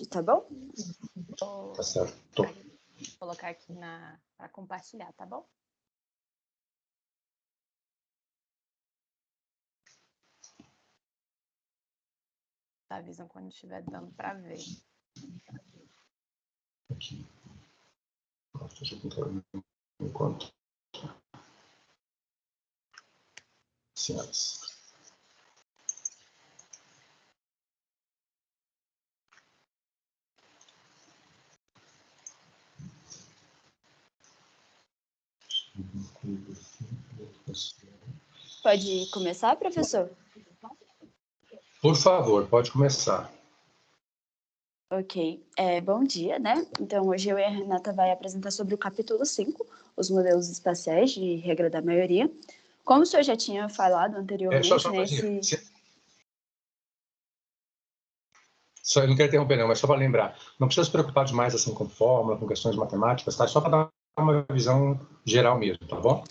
tá bom? Tá certo. Vou colocar aqui para compartilhar, tá bom? Avisam quando estiver dando para ver. Aqui. Deixa eu controlar enquanto. Senhoras. Pode começar, professor? Por favor, pode começar. Ok. Bom dia, né? Então, hoje eu e a Renata vai apresentar sobre o capítulo 5, os modelos espaciais de regra da maioria. Como o senhor já tinha falado anteriormente, Só eu não quero interromper, não, mas só para lembrar, não precisa se preocupar demais assim, com fórmula, com questões matemáticas, tá? Só para dar uma visão geral mesmo, tá bom?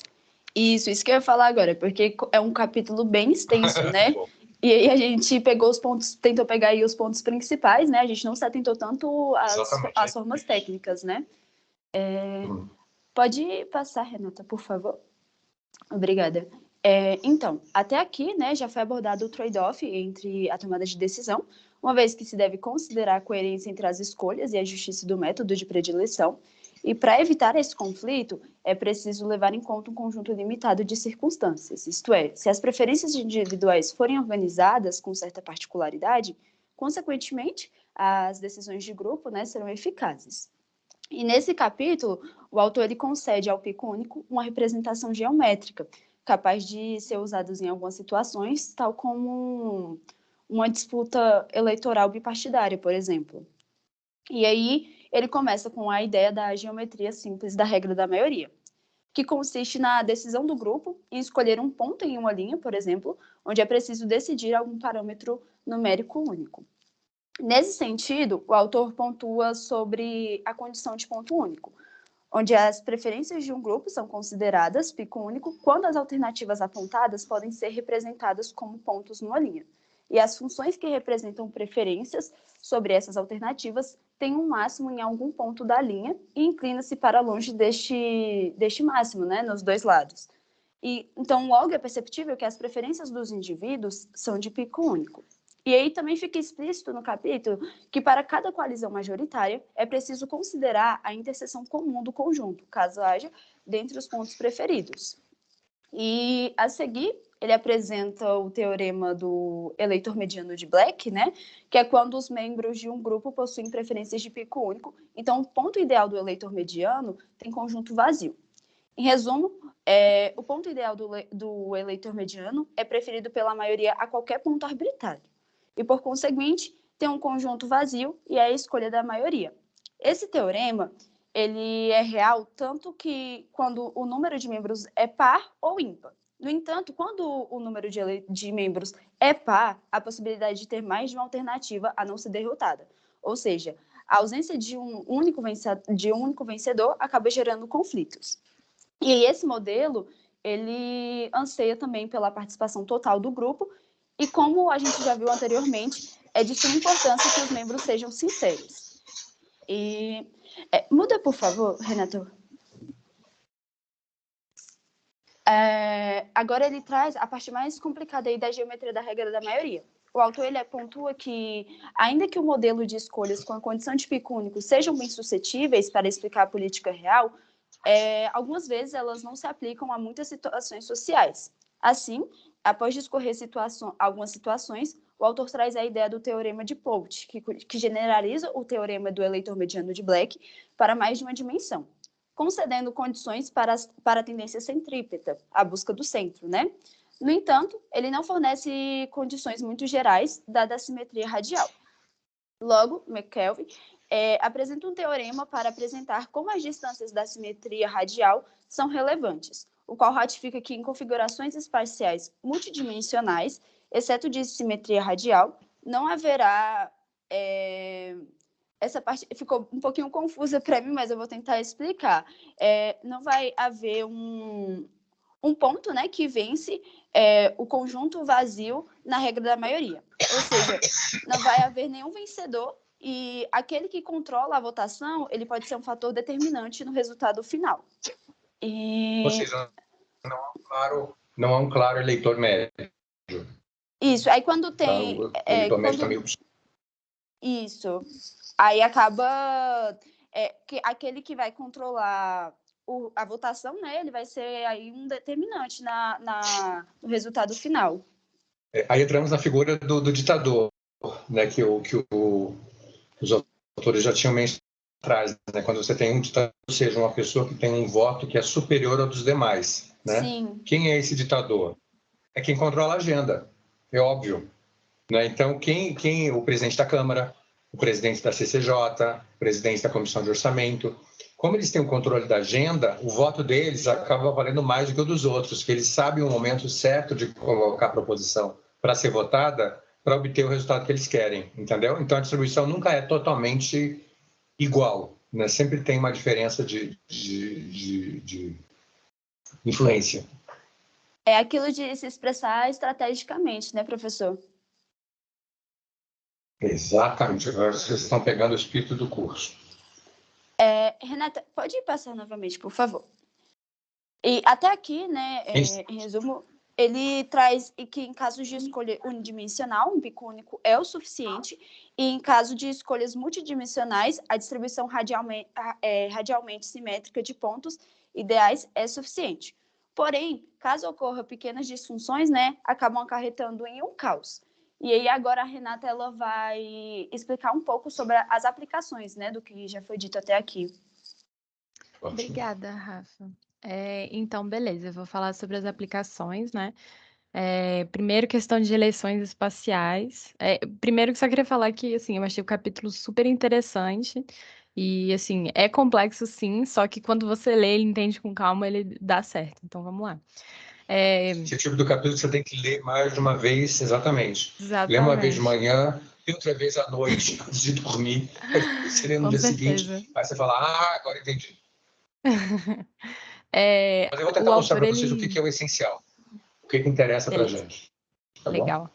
Isso que eu ia falar agora, porque é um capítulo bem extenso, né? E aí a gente pegou os pontos, tentou pegar aí os pontos principais, né? A gente não se atentou tanto às formas técnicas, né? Pode passar, Renata, por favor. Obrigada. Então, até aqui, né, já foi abordado o trade-off entre a tomada de decisão, uma vez que se deve considerar a coerência entre as escolhas e a justiça do método de predileção. E para evitar esse conflito, é preciso levar em conta um conjunto limitado de circunstâncias, isto é, se as preferências individuais forem organizadas com certa particularidade, consequentemente, as decisões de grupo, né, serão eficazes. E nesse capítulo, o autor ele concede ao pico único uma representação geométrica, capaz de ser usada em algumas situações, tal como uma disputa eleitoral bipartidária, por exemplo. E aí ele começa com a ideia da geometria simples da regra da maioria, que consiste na decisão do grupo em escolher um ponto em uma linha, por exemplo, onde é preciso decidir algum parâmetro numérico único. Nesse sentido, o autor pontua sobre a condição de ponto único, onde as preferências de um grupo são consideradas pico único quando as alternativas apontadas podem ser representadas como pontos numa linha. E as funções que representam preferências sobre essas alternativas têm um máximo em algum ponto da linha e inclina-se para longe deste máximo, né, nos dois lados. Então, logo é perceptível que as preferências dos indivíduos são de pico único. E aí também fica explícito no capítulo que para cada coalizão majoritária é preciso considerar a interseção comum do conjunto, caso haja, dentre os pontos preferidos. E a seguir, ele apresenta o teorema do eleitor mediano de Black, né? Que é quando os membros de um grupo possuem preferências de pico único. Então, o ponto ideal do eleitor mediano tem conjunto vazio. Em resumo, o ponto ideal do eleitor mediano é preferido pela maioria a qualquer ponto arbitrário. E, por conseguinte, tem um conjunto vazio e é a escolha da maioria. Esse teorema ele é real tanto que quando o número de membros é par ou ímpar. No entanto, quando o número de membros é par, a possibilidade de ter mais de uma alternativa a não ser derrotada. Ou seja, a ausência de um único vencedor acaba gerando conflitos. E esse modelo, ele anseia também pela participação total do grupo e, como a gente já viu anteriormente, é de suma importância que os membros sejam sinceros. Muda, por favor, Renato. Agora ele traz a parte mais complicada aí da geometria da regra da maioria. O autor ele pontua que, ainda que o modelo de escolhas com a condição de pico único sejam bem suscetíveis para explicar a política real, algumas vezes elas não se aplicam a muitas situações sociais. Assim, após discorrer algumas situações, o autor traz a ideia do teorema de Plaut, que generaliza o teorema do eleitor mediano de Black para mais de uma dimensão, concedendo condições para a tendência centrípeta, a busca do centro, né? No entanto, ele não fornece condições muito gerais, dada a simetria radial. Logo, McKelvey apresenta um teorema para apresentar como as distâncias da simetria radial são relevantes, o qual ratifica que em configurações espaciais multidimensionais, exceto de simetria radial, não haverá... Essa parte ficou um pouquinho confusa para mim, mas eu vou tentar explicar. Não vai haver um ponto, né, que vence o conjunto vazio na regra da maioria. Ou seja, não vai haver nenhum vencedor E aquele que controla a votação, ele pode ser um fator determinante no resultado final. Ou seja, não há um claro eleitor médio. Isso, aí quando Tá? tem... O eleitor médio está meio... Isso. Aí acaba... que aquele que vai controlar a votação, né, ele vai ser aí um determinante no resultado final. Aí entramos na figura do ditador, né, que os autores já tinham mencionado atrás, né, quando você tem um ditador, ou seja, uma pessoa que tem um voto que é superior ao dos demais. Né? Sim. Quem é esse ditador? É quem controla a agenda, é óbvio. Né? Então, o presidente da Câmara, o presidente da CCJ, o presidente da Comissão de Orçamento, como eles têm o controle da agenda, o voto deles acaba valendo mais do que o dos outros, que eles sabem o momento certo de colocar a proposição para ser votada para obter o resultado que eles querem, entendeu? Então, a distribuição nunca é totalmente igual, né? Sempre tem uma diferença de influência. É aquilo de se expressar estrategicamente, né, professor? Exatamente. Agora vocês estão pegando o espírito do curso. Renata, pode passar novamente, por favor. E até aqui, né, em resumo, ele traz que em casos de escolha unidimensional, um pico único é o suficiente, e em caso de escolhas multidimensionais, a distribuição radialmente simétrica de pontos ideais é suficiente. Porém, caso ocorra pequenas disfunções, né, acabam acarretando em um caos. E aí agora a Renata ela vai explicar um pouco sobre as aplicações, né, do que já foi dito até aqui. Obrigada, Rafa. Então, beleza, eu vou falar sobre as aplicações, né? Primeiro, questão de eleições espaciais. Primeiro, que só queria falar que, assim, eu achei o capítulo super interessante e, assim, é complexo, sim, só que quando você lê, ele entende com calma, ele dá certo. Então, vamos lá. Esse tipo do capítulo você tem que ler mais de uma vez, exatamente. Exatamente. Lê uma vez de manhã e outra vez à noite, antes de dormir. Você lê no dia seguinte, aí você fala, agora entendi. Mas eu vou tentar mostrar para vocês o que é o essencial, o que interessa para a gente. Tá Legal.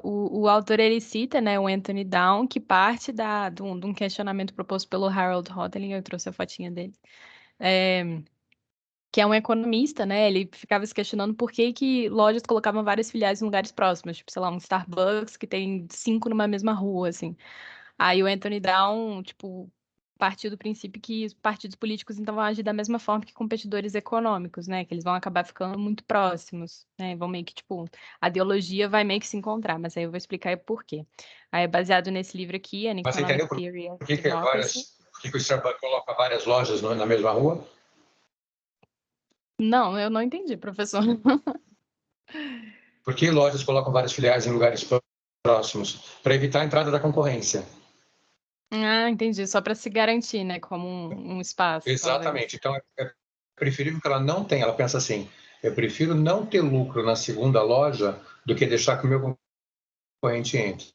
Bom? O autor, ele cita, né, o Anthony Down, que parte de um questionamento proposto pelo Harold Hotelling, eu trouxe a fotinha dele, que é um economista, né, ele ficava se questionando por que lojas colocavam várias filiais em lugares próximos, tipo, sei lá, um Starbucks que tem 5 numa mesma rua, assim. Aí o Anthony Down, tipo, partiu do princípio que os partidos políticos então vão agir da mesma forma que competidores econômicos, né? Que eles vão acabar ficando muito próximos, né? Vão meio que, tipo, a ideologia vai meio que se encontrar, mas aí eu vou explicar por quê. Aí, baseado nesse livro aqui, An Mas você Economic entendeu Theory of por que Democracy. o Starbucks coloca várias lojas na mesma rua? Não, eu não entendi, professor. Por que lojas colocam várias filiais em lugares próximos? Para evitar a entrada da concorrência. Ah, entendi. Só para se garantir, né? Como um espaço, Exatamente. talvez. Então, é preferível que ela não tenha. Ela pensa assim, eu prefiro não ter lucro na segunda loja do que deixar que o meu concorrente entre.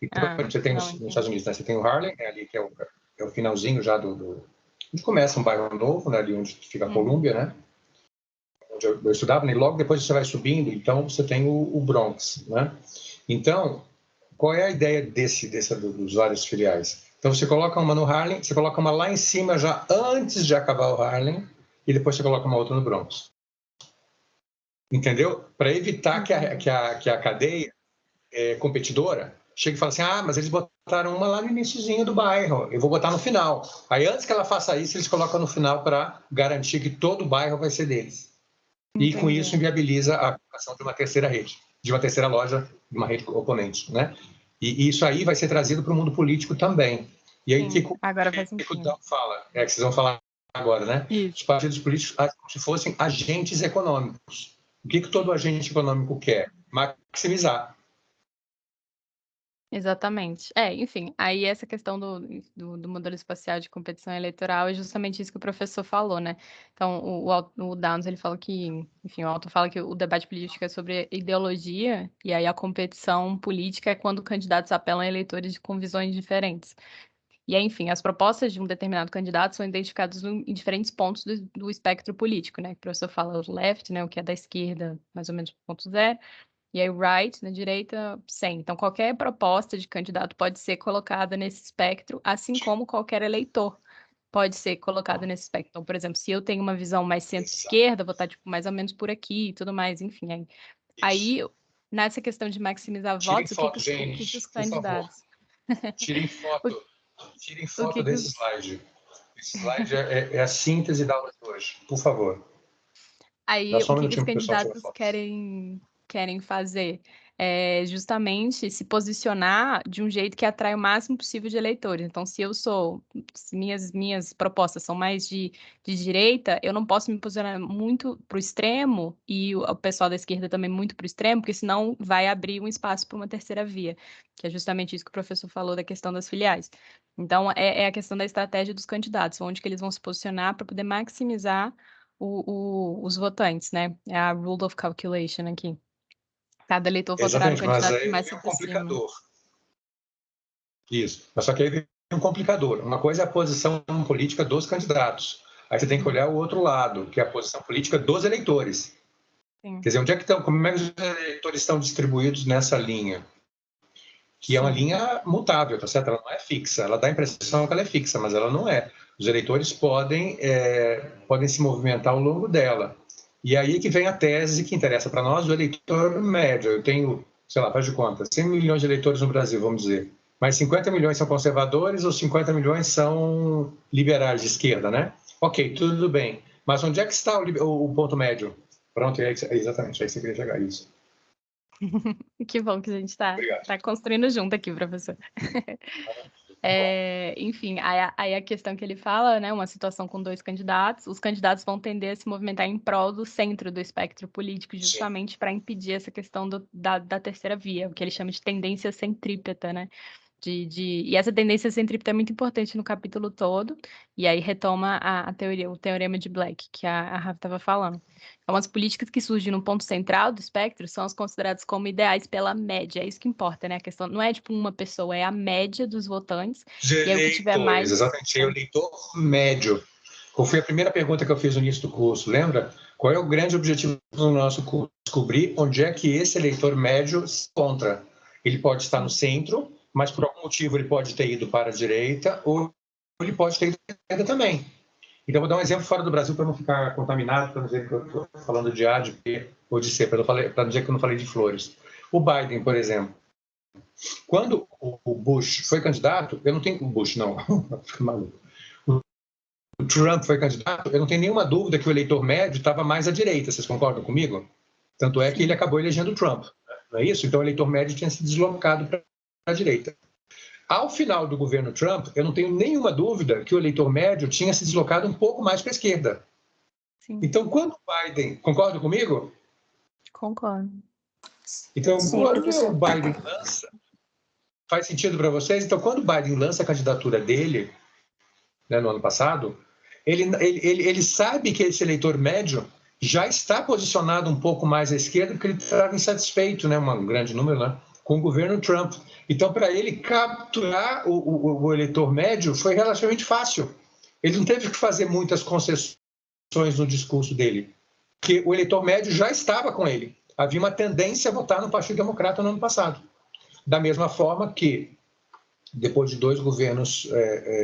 Então, você tem nos Estados Unidos, né? Você tem o Harlem, né, ali que é o finalzinho já onde começa um bairro novo, né, ali onde fica a Colômbia, né? Onde eu estudava, né? E logo depois você vai subindo, então você tem o Bronx, né? Então, qual é a ideia dos vários filiais? Então, você coloca uma no Harlem, você coloca uma lá em cima já antes de acabar o Harlem, e depois você coloca uma outra no Bronx. Entendeu? Para evitar que a cadeia competidora chegue e fale assim, mas eles botaram uma lá no iniciozinho do bairro, eu vou botar no final. Aí, antes que ela faça isso, eles colocam no final para garantir que todo o bairro vai ser deles. E com isso inviabiliza a criação de uma terceira rede, de uma terceira loja, de uma rede oponente, né? E isso aí vai ser trazido para o mundo político também. E aí Agora faz o sentido. Down fala, que vocês vão falar agora, né? Isso. Os partidos políticos como se fossem agentes econômicos. O que todo agente econômico quer? Maximizar. Exatamente. Enfim, aí essa questão do modelo espacial de competição eleitoral é justamente isso que o professor falou, né? Então, o Downs, ele fala que, enfim, o autor fala que o debate político é sobre ideologia, e aí a competição política é quando candidatos apelam a eleitores com visões diferentes. E aí, enfim, as propostas de um determinado candidato são identificadas em diferentes pontos do espectro político, né? O professor fala o left, né? O que é da esquerda, mais ou menos ponto zero, E aí right, na direita, 100. Então, qualquer proposta de candidato pode ser colocada nesse espectro, assim como qualquer eleitor pode ser colocado nesse espectro. Então, por exemplo, se eu tenho uma visão mais centro-esquerda, vou estar tipo, mais ou menos por aqui e tudo mais, enfim. Aí, nessa questão de maximizar Tirem votos, foto, o que gente, os por favor. candidatos... Tirem o, foto. Tirem o foto que desse os... slide. Esse slide é a síntese da aula de hoje. Por favor. Dá Aí, só o um que os minutinho para o pessoal tirar candidatos foto. querem fazer é justamente se posicionar de um jeito que atrai o máximo possível de eleitores. Então, se minhas propostas são mais de direita, eu não posso me posicionar muito para o extremo e o pessoal da esquerda também muito para o extremo, porque senão vai abrir um espaço para uma terceira via, que é justamente isso que o professor falou da questão das filiais. Então, é a questão da estratégia dos candidatos, onde que eles vão se posicionar para poder maximizar os votantes, né? É a rule of calculation aqui. Cada eleitor votará no Exatamente, mas candidato que aí mais se vem um aproxima. complicador. Isso. Mas só que aí vem um complicador. Uma coisa é a posição política dos candidatos. Aí você tem que olhar o outro lado, que é a posição política dos eleitores. Sim. Quer dizer, onde é que estão, como é que os eleitores estão distribuídos nessa linha? Que é uma linha mutável, tá certo? Ela não é fixa. Ela dá a impressão que ela é fixa, mas ela não é. Os eleitores podem se movimentar ao longo dela. E aí que vem a tese que interessa para nós, o eleitor médio. Eu tenho, sei lá, faz de conta, 100 milhões de eleitores no Brasil, vamos dizer. Mas 50 milhões são conservadores ou 50 milhões são liberais de esquerda, né? Ok, tudo bem. Mas onde é que está o ponto médio? Pronto, exatamente, aí você queria chegar isso. Que bom que a gente tá construindo junto aqui, professor. Enfim, aí a questão que ele fala, né, uma situação com dois candidatos, os candidatos vão tender a se movimentar em prol do centro do espectro político, justamente para impedir essa questão da terceira via, o que ele chama de tendência centrípeta, né? E essa tendência centrípeta é muito importante no capítulo todo, e aí retoma a teoria, o teorema de Black, que a Rafa estava falando. Então, as políticas que surgem no ponto central do espectro são as consideradas como ideais pela média, é isso que importa, né? A questão não é tipo uma pessoa, é a média dos votantes, e aí o que tiver mais... Exatamente, é o eleitor médio. Qual foi a primeira pergunta que eu fiz no início do curso, lembra? Qual é o grande objetivo do nosso curso? Descobrir onde é que esse eleitor médio se encontra. Ele pode estar no centro, mas por algum motivo ele pode ter ido para a direita ou ele pode ter ido para a esquerda também. Então, vou dar um exemplo fora do Brasil para não ficar contaminado, para não dizer que eu estou falando de A, de B ou de C, para não dizer que eu não falei de flores. O Biden, por exemplo. Quando o Bush foi candidato, eu não tenho... O Bush, não, fica maluco. O Trump foi candidato, eu não tenho nenhuma dúvida que o eleitor médio estava mais à direita, vocês concordam comigo? Tanto é que ele acabou elegendo o Trump, não é isso? Então o eleitor médio tinha se deslocado para a direita. Ao final do governo Trump, eu não tenho nenhuma dúvida que o eleitor médio tinha se deslocado um pouco mais para a esquerda. Sim. Então, quando o Biden... Concorda comigo? Concordo. Então, quando o Biden lança... Faz sentido para vocês? Então, quando o Biden lança a candidatura dele, né, no ano passado, ele sabe que esse eleitor médio já está posicionado um pouco mais à esquerda, porque ele estava insatisfeito, né, um grande número, né, com o governo Trump. Então, para ele capturar o eleitor médio foi relativamente fácil. Ele não teve que fazer muitas concessões no discurso dele, porque o eleitor médio já estava com ele. Havia uma tendência a votar no Partido Democrata no ano passado. Da mesma forma que, depois de 2 governos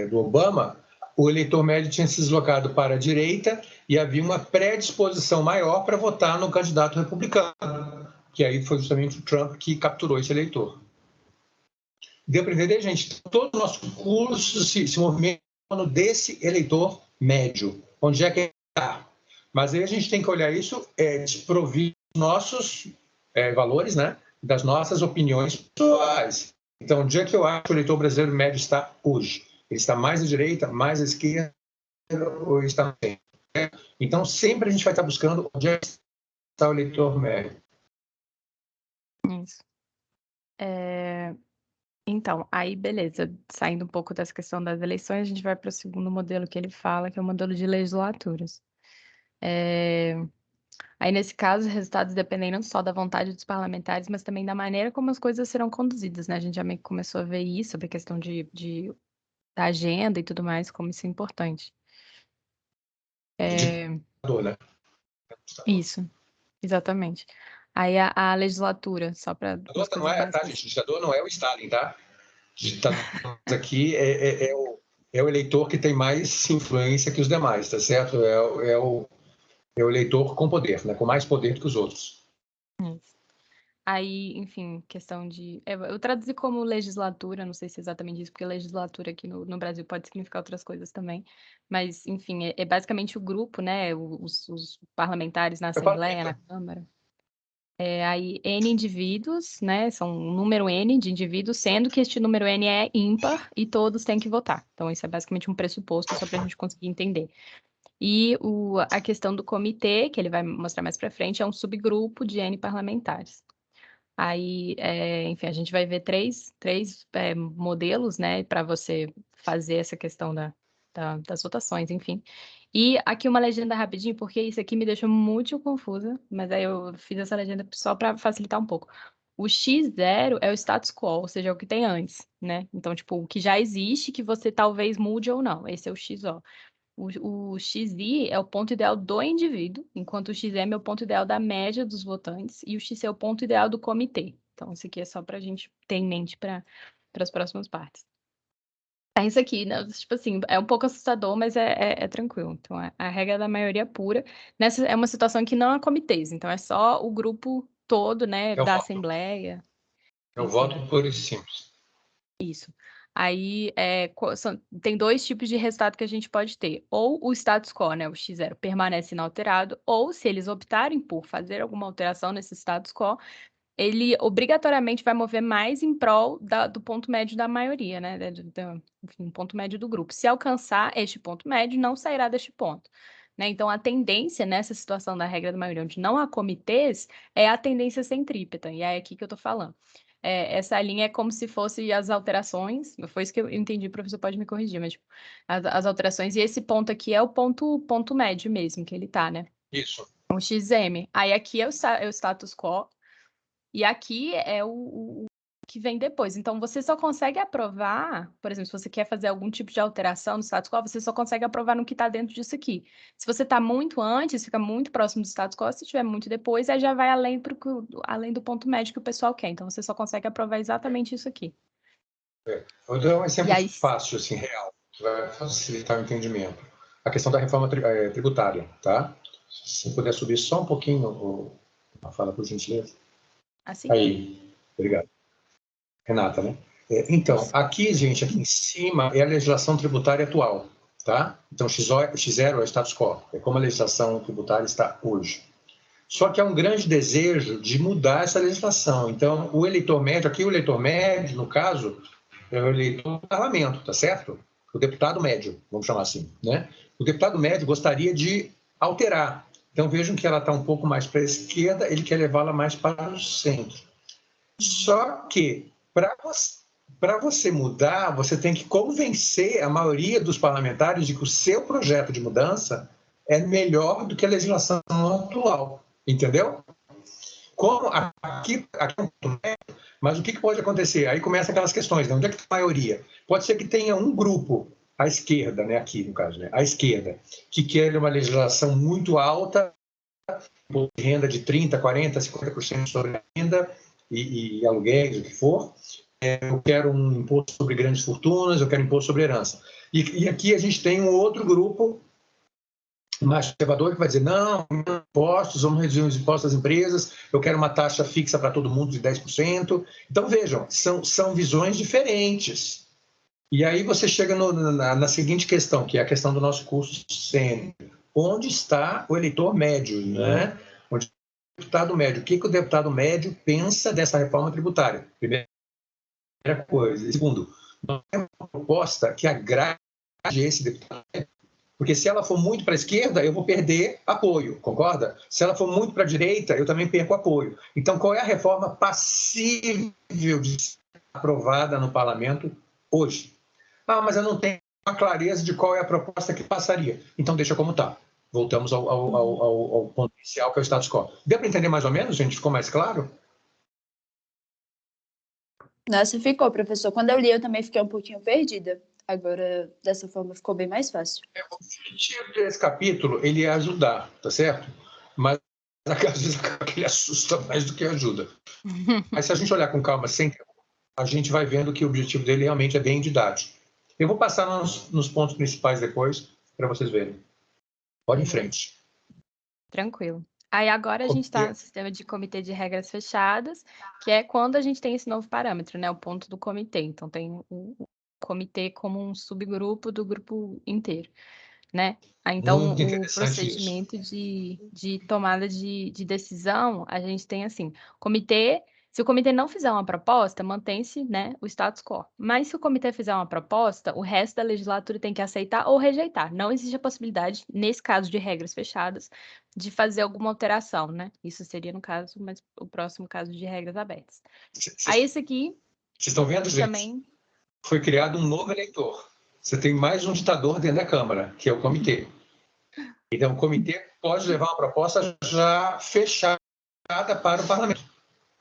do Obama, o eleitor médio tinha se deslocado para a direita e havia uma predisposição maior para votar no candidato republicano, que aí foi justamente o Trump que capturou esse eleitor. Deu para entender, gente? Todo o nosso curso se movimenta desse eleitor médio. Onde é que ele está? Mas aí a gente tem que olhar isso desprovido dos nossos valores, né? Das nossas opiniões pessoais. Então, onde é que eu acho que o eleitor brasileiro médio está hoje? Ele está mais à direita, mais à esquerda, ou ele está no centro? Então, sempre a gente vai estar buscando onde é que está o eleitor médio. Isso. Então, aí beleza, saindo um pouco dessa questão das eleições, a gente vai para o segundo modelo que ele fala, que é o modelo de legislaturas. Aí, nesse caso, os resultados dependem não só da vontade dos parlamentares, mas também da maneira como as coisas serão conduzidas, né? A gente já meio que começou a ver isso, sobre a questão da agenda e tudo mais, como isso é importante. Né? Isso, exatamente. Aí a legislatura, só para as coisas não é, tá, básicas. gente? O legislador não é o Stalin, tá? Aqui é o eleitor que tem mais influência que os demais, tá certo? É o eleitor com poder, né? Com mais poder do que os outros. Isso. Aí, enfim, questão de... Eu traduzi como legislatura, não sei se é exatamente isso, porque legislatura aqui no Brasil pode significar outras coisas também. Mas, enfim, é basicamente o grupo, né? Os parlamentares na Assembleia, na Câmara. Aí, N indivíduos, né? São um número N de indivíduos, sendo que este número N é ímpar e todos têm que votar. Então, isso é basicamente um pressuposto, só para a gente conseguir entender. E a questão do comitê, que ele vai mostrar mais para frente, é um subgrupo de N parlamentares. Aí, enfim, a gente vai ver três modelos, né, para você fazer essa questão das votações, enfim. E aqui uma legenda rapidinho, porque isso aqui me deixou muito confusa, mas aí eu fiz essa legenda só para facilitar um pouco. O X0 é o status quo, ou seja, é o que tem antes, né? Então, tipo, o que já existe, que você talvez mude ou não. Esse é o XO. O XI é o ponto ideal do indivíduo, enquanto o XM é o ponto ideal da média dos votantes e o XC é o ponto ideal do comitê. Então, isso aqui é só para a gente ter em mente para as próximas partes. É isso aqui, né? Tipo assim, é um pouco assustador, mas é tranquilo. Então, a regra da maioria pura. Nessa é uma situação que não há comitês, então é só o grupo todo, né, da Assembleia. Eu voto puro e simples. Isso. Aí tem dois tipos de resultado que a gente pode ter. Ou o status quo, né, o X0, permanece inalterado, ou se eles optarem por fazer alguma alteração nesse status quo, ele obrigatoriamente vai mover mais em prol do ponto médio da maioria, né? Enfim, ponto médio do grupo. Se alcançar este ponto médio, não sairá deste ponto. Né? Então, a tendência nessa situação da regra da maioria, onde não há comitês, é a tendência centrípeta. E é aqui que eu estou falando. Essa linha é como se fosse as alterações, foi isso que eu entendi, o professor pode me corrigir, mas tipo, as alterações, e esse ponto aqui é o ponto médio mesmo que ele tá, né? Isso. O XM. Aí aqui é o status quo, e aqui é o que vem depois. Então, você só consegue aprovar, por exemplo, se você quer fazer algum tipo de alteração no status quo, você só consegue aprovar no que está dentro disso aqui. Se você está muito antes, fica muito próximo do status quo, se estiver muito depois, aí já vai além do ponto médio que o pessoal quer. Então, você só consegue aprovar exatamente isso aqui. Vou dar um exemplo fácil, assim, real, que vai facilitar o entendimento. A questão da reforma tributária, tá? Se puder subir só um pouquinho a fala, por gentileza. Assim? Aí, obrigado. Renata, né? Então, aqui, gente, aqui em cima é a legislação tributária atual, tá? Então, X0 é o status quo, é como a legislação tributária está hoje. Só que há um grande desejo de mudar essa legislação. Então, o eleitor médio, aqui o eleitor médio, no caso, é o eleitor do parlamento, tá certo? O deputado médio, vamos chamar assim, né? O deputado médio gostaria de alterar. Então, vejam que ela está um pouco mais para a esquerda, ele quer levá-la mais para o centro. Só que, para você mudar, você tem que convencer a maioria dos parlamentares de que o seu projeto de mudança é melhor do que a legislação atual. Entendeu? Como aqui mas o que pode acontecer? Aí começam aquelas questões, né? Onde é que está a maioria? Pode ser que tenha um grupo, à esquerda, né? Aqui no caso, né? À esquerda, que quer uma legislação muito alta, de renda de 30%, 40%, 50% sobre a renda e aluguéis, o que for. Eu quero um imposto sobre grandes fortunas, eu quero imposto sobre herança. E aqui a gente tem um outro grupo mais conservador que vai dizer, não, impostos, vamos reduzir os impostos das empresas, eu quero uma taxa fixa para todo mundo de 10%. Então, vejam, são visões diferentes. E aí você chega na seguinte questão, que é a questão do nosso curso sempre. Onde está o eleitor médio, né? Onde está o deputado médio? O que o deputado médio pensa dessa reforma tributária? Primeira coisa. Segundo, não é uma proposta que agrade esse deputado médio. Porque se ela for muito para a esquerda, eu vou perder apoio, concorda? Se ela for muito para a direita, eu também perco apoio. Então, qual é a reforma passível de ser aprovada no parlamento hoje? Ah, mas eu não tenho uma clareza de qual é a proposta que passaria. Então, deixa como está. Voltamos ao ponto inicial, que é o status quo. Deu para entender mais ou menos, gente? Ficou mais claro? Nossa, ficou, professor. Quando eu li, eu também fiquei um pouquinho perdida. Agora, dessa forma, ficou bem mais fácil. O objetivo desse capítulo, ele é ajudar, tá certo? Mas às vezes ele assusta mais do que ajuda. Mas se a gente olhar com calma, a gente vai vendo que o objetivo dele realmente é bem didático. Eu vou passar nos pontos principais depois, para vocês verem. Pode em frente. Tranquilo. Aí agora a gente está no sistema de comitê de regras fechadas, que é quando a gente tem esse novo parâmetro, né? O ponto do comitê. Então, tem o comitê como um subgrupo do grupo inteiro, né? Então, o procedimento de tomada de decisão, a gente tem assim, comitê, se o comitê não fizer uma proposta, mantém-se, né, o status quo. Mas se o comitê fizer uma proposta, o resto da legislatura tem que aceitar ou rejeitar. Não existe a possibilidade, nesse caso de regras fechadas, de fazer alguma alteração, né? Isso seria no caso, mas o próximo caso de regras abertas. Aí esse aqui... Vocês estão vendo, gente? Também... Foi criado um novo eleitor. Você tem mais um ditador dentro da Câmara, que é o comitê. Então, o comitê pode levar uma proposta já fechada para o parlamento.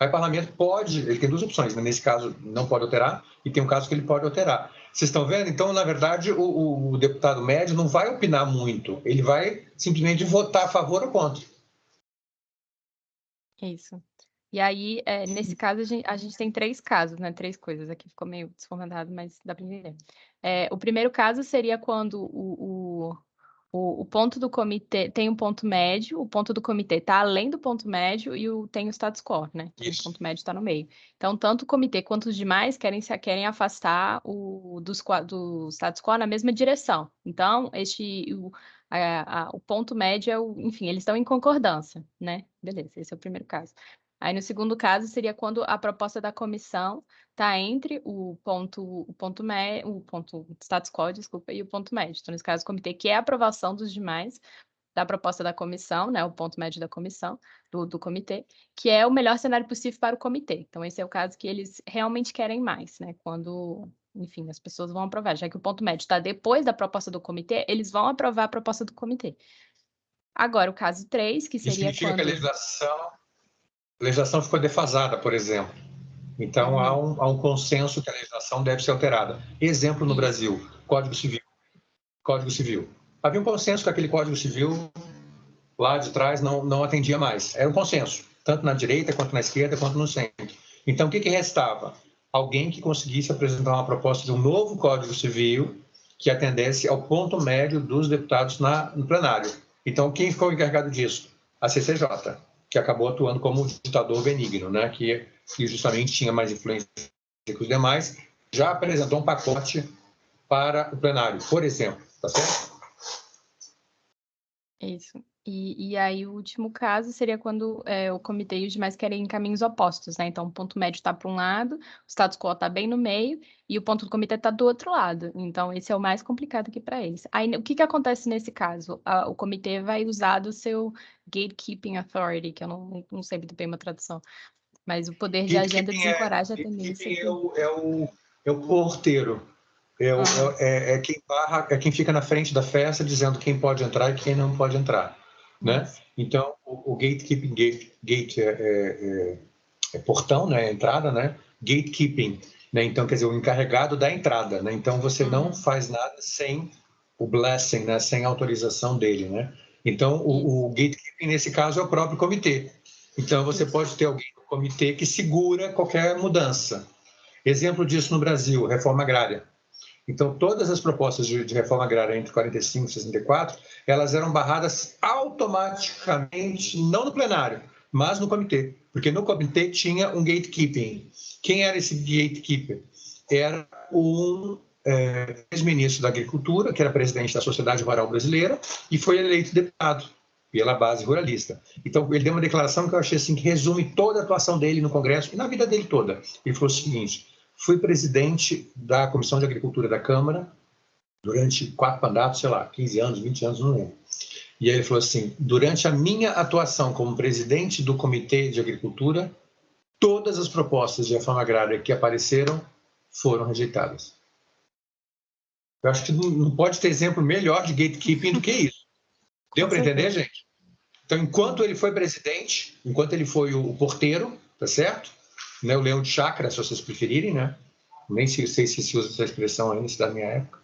Aí o parlamento pode, ele tem duas opções, né? Nesse caso não pode alterar, e tem um caso que ele pode alterar. Vocês estão vendo? Então, na verdade, o deputado médio não vai opinar muito, ele vai simplesmente votar a favor ou contra. Isso. E aí, nesse caso, a gente tem 3 casos, né? 3 coisas. Aqui ficou meio desformatado, mas dá para entender. O primeiro caso seria quando o ponto do comitê tem um ponto médio, o ponto do comitê está além do ponto médio e tem o status quo, né? Isso. O ponto médio está no meio. Então, tanto o comitê quanto os demais querem afastar do status quo na mesma direção. Então, o ponto médio enfim, eles estão em concordância, né? Beleza, esse é o primeiro caso. Aí, no segundo caso, seria quando a proposta da comissão está entre o ponto status quo, desculpa, e o ponto médio. Então, nesse caso, o comitê, que é a aprovação dos demais da proposta da comissão, né, o ponto médio da comissão, do comitê, que é o melhor cenário possível para o comitê. Então, esse é o caso que eles realmente querem mais, né, quando, enfim, as pessoas vão aprovar. Já que o ponto médio está depois da proposta do comitê, eles vão aprovar a proposta do comitê. Agora, o caso 3, que seria Isso significa que a legislação ficou defasada, por exemplo. Então, há um consenso que a legislação deve ser alterada. Exemplo no Brasil, Código Civil. Havia um consenso que aquele Código Civil, lá de trás, não atendia mais. Era um consenso, tanto na direita, quanto na esquerda, quanto no centro. Então, o que restava? Alguém que conseguisse apresentar uma proposta de um novo Código Civil que atendesse ao ponto médio dos deputados no plenário. Então, quem ficou encarregado disso? A CCJ, que acabou atuando como ditador benigno, né? que justamente tinha mais influência que os demais, já apresentou um pacote para o plenário, por exemplo, tá certo? Isso. E aí, o último caso seria quando o comitê e os demais querem caminhos opostos, né? Então, o ponto médio está para um lado, o status quo está bem no meio, e o ponto do comitê está do outro lado. Então, esse é o mais complicado aqui para eles. Aí, o que acontece nesse caso? O comitê vai usar do seu gatekeeping authority, que eu não sei muito bem uma tradução, mas o poder de agenda desencoraja a tendência. É o porteiro. É quem barra, é quem fica na frente da festa dizendo quem pode entrar e quem não pode entrar, né? Então, o gatekeeping, gate é portão, né? Entrada, né? Gatekeeping, né? Então, quer dizer, o encarregado da entrada, né? Então, você não faz nada sem o blessing, né? Sem a autorização dele, né? Então, o gatekeeping, nesse caso, é o próprio comitê. Então, você pode ter alguém no comitê que segura qualquer mudança. Exemplo disso no Brasil, reforma agrária. Então, todas as propostas de reforma agrária entre 45 e 64, elas eram barradas automaticamente, não no plenário, mas no comitê. Porque no comitê tinha um gatekeeping. Quem era esse gatekeeper? Era um ex-ministro da Agricultura, que era presidente da Sociedade Rural Brasileira, e foi eleito deputado pela base ruralista. Então, ele deu uma declaração que eu achei assim, que resume toda a atuação dele no Congresso e na vida dele toda. Ele falou o seguinte: fui presidente da Comissão de Agricultura da Câmara durante 4 mandatos, sei lá, 15 anos, 20 anos, não lembro. E aí ele falou assim: durante a minha atuação como presidente do Comitê de Agricultura, todas as propostas de reforma agrária que apareceram foram rejeitadas. Eu acho que não pode ter exemplo melhor de gatekeeping do que isso. Deu para entender, gente? Então, enquanto ele foi presidente, enquanto ele foi o porteiro, tá certo? Né, o leão de chácara, se vocês preferirem, né? Nem sei se usa essa expressão ainda, se da minha época.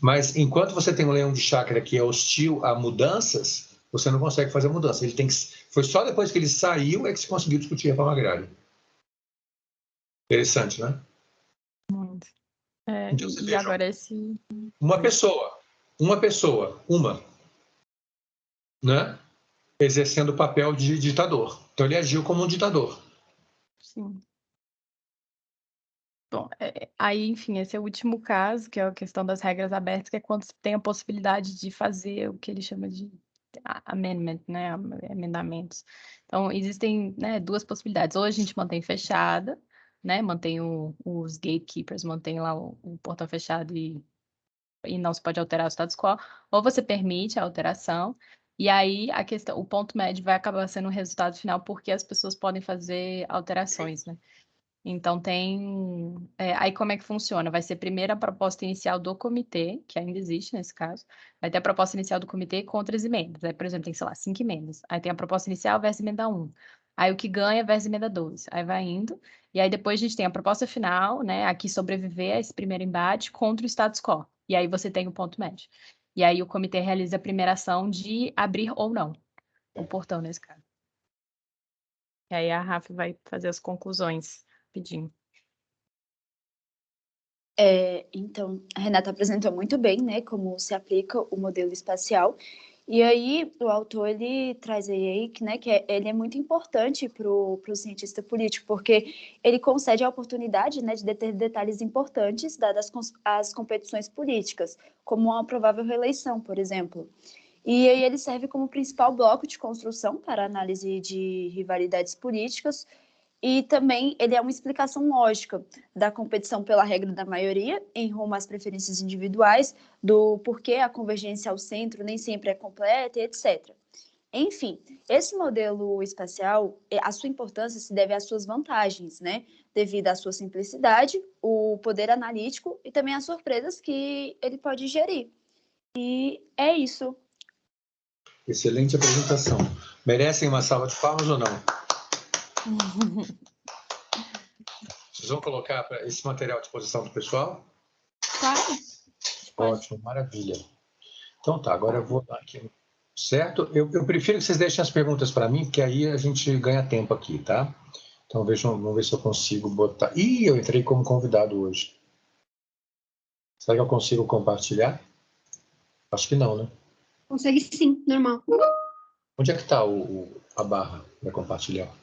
Mas enquanto você tem um leão de chácara que é hostil a mudanças, você não consegue fazer mudança. Ele tem que Foi só depois que ele saiu é que se conseguiu discutir a reforma agrária. Interessante, né? Muito. Então, E agora esse... Uma pessoa, né? Exercendo o papel de ditador. Então, ele agiu como um ditador. Sim. Bom, aí, enfim, esse é o último caso, que é a questão das regras abertas, que é quando você tem a possibilidade de fazer o que ele chama de amendment, né? Emendamentos. Então, existem, né, duas possibilidades. Ou a gente mantém fechada, né? Mantém os gatekeepers, mantém lá o portão fechado e não se pode alterar o status quo, ou você permite a alteração, e aí a questão, o ponto médio vai acabar sendo o resultado final, porque as pessoas podem fazer alterações, né? Então aí como é que funciona? Vai ser primeiro a proposta inicial do comitê, que ainda existe nesse caso, vai ter a proposta inicial do comitê contra as emendas. Aí, por exemplo, tem, sei lá, 5 emendas. Aí tem a proposta inicial versus emenda 1. Aí o que ganha versus emenda 2. Aí vai indo. E aí depois a gente tem a proposta final, né? Aqui sobreviver a esse primeiro embate contra o status quo. E aí você tem o ponto médio. E aí o comitê realiza a primeira ação de abrir ou não o portão nesse caso. E aí a Rafa vai fazer as conclusões pedindo. Então, a Renata apresentou muito bem, né, como se aplica o modelo espacial. E aí, o autor, ele traz aí que, né, ele é muito importante para o cientista político, porque ele concede a oportunidade, né, de ter detalhes importantes dadas as competições políticas, como uma provável reeleição, por exemplo. E aí ele serve como principal bloco de construção para análise de rivalidades políticas, e também ele é uma explicação lógica da competição pela regra da maioria em rumo às preferências individuais, do porquê a convergência ao centro nem sempre é completa, etc. Enfim, esse modelo espacial, a sua importância se deve às suas vantagens, né? Devido à sua simplicidade, o poder analítico e também às surpresas que ele pode gerir. E é isso. Excelente apresentação. Merecem uma salva de palmas ou não? Vocês vão colocar esse material à disposição do pessoal? Claro. Ótimo, maravilha. Então tá, agora eu vou dar aqui. Certo? Eu prefiro que vocês deixem as perguntas para mim, porque aí a gente ganha tempo aqui, tá? Então vamos ver se eu consigo botar. Ih, eu entrei como convidado hoje. Será que eu consigo compartilhar? Acho que não, né? Consegue sim, normal. Onde é que está a barra para compartilhar?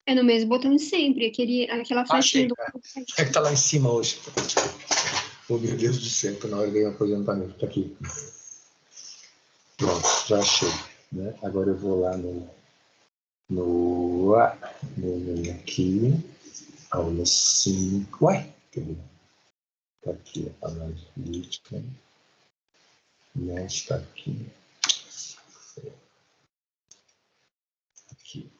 É no mesmo botão de sempre, aquela flechinha do... É que está lá em cima hoje. Oh, meu Deus do céu, tô na hora de aposentamento. Está aqui. Pronto, já achei. Né? Agora eu vou lá aqui, aula 5. Ué, cadê? Está aqui a análise política. Está aqui. Aqui.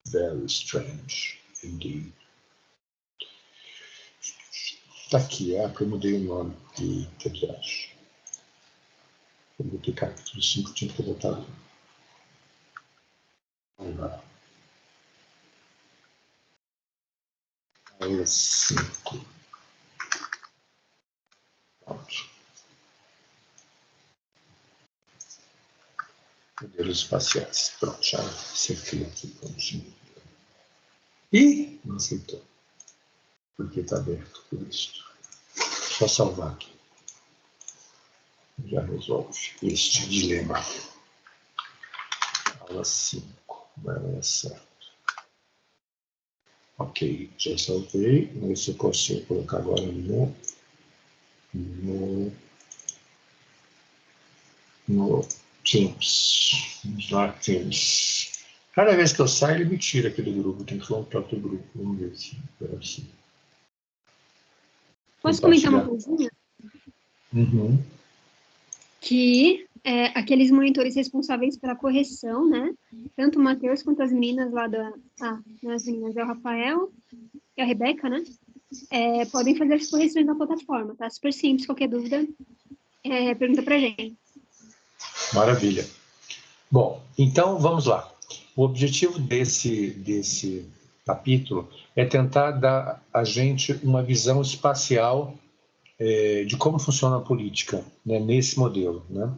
Very strange, indeed. Está aqui, que eu mudei o nome de atrás. Eu botei capítulo 5, tinha que ter botado. Vamos lá. Aula 5. Pronto. Modelos espaciais. Pronto, já acertei aqui. Prontinho. Ih, não aceitou. Porque está aberto por isso. Só salvar aqui. Já resolve este dilema. Aula 5. Vai dar certo. Ok, já salvei. Vamos ver se eu consigo colocar agora no Teams. Vamos lá, Teams. Cada vez que eu saio, ele me tira aqui do grupo. Tem que voltar para o grupo. Vamos ver se é assim. Posso comentar uma coisinha? Uhum. Que aqueles monitores responsáveis pela correção, né? Tanto o Matheus quanto as meninas lá as meninas é o Rafael e a Rebeca, né? Podem fazer as correções na plataforma, tá? Super simples, qualquer dúvida, pergunta pra gente. Maravilha. Bom, então vamos lá. O objetivo desse capítulo é tentar dar a gente uma visão espacial de como funciona a política, né, nesse modelo, né?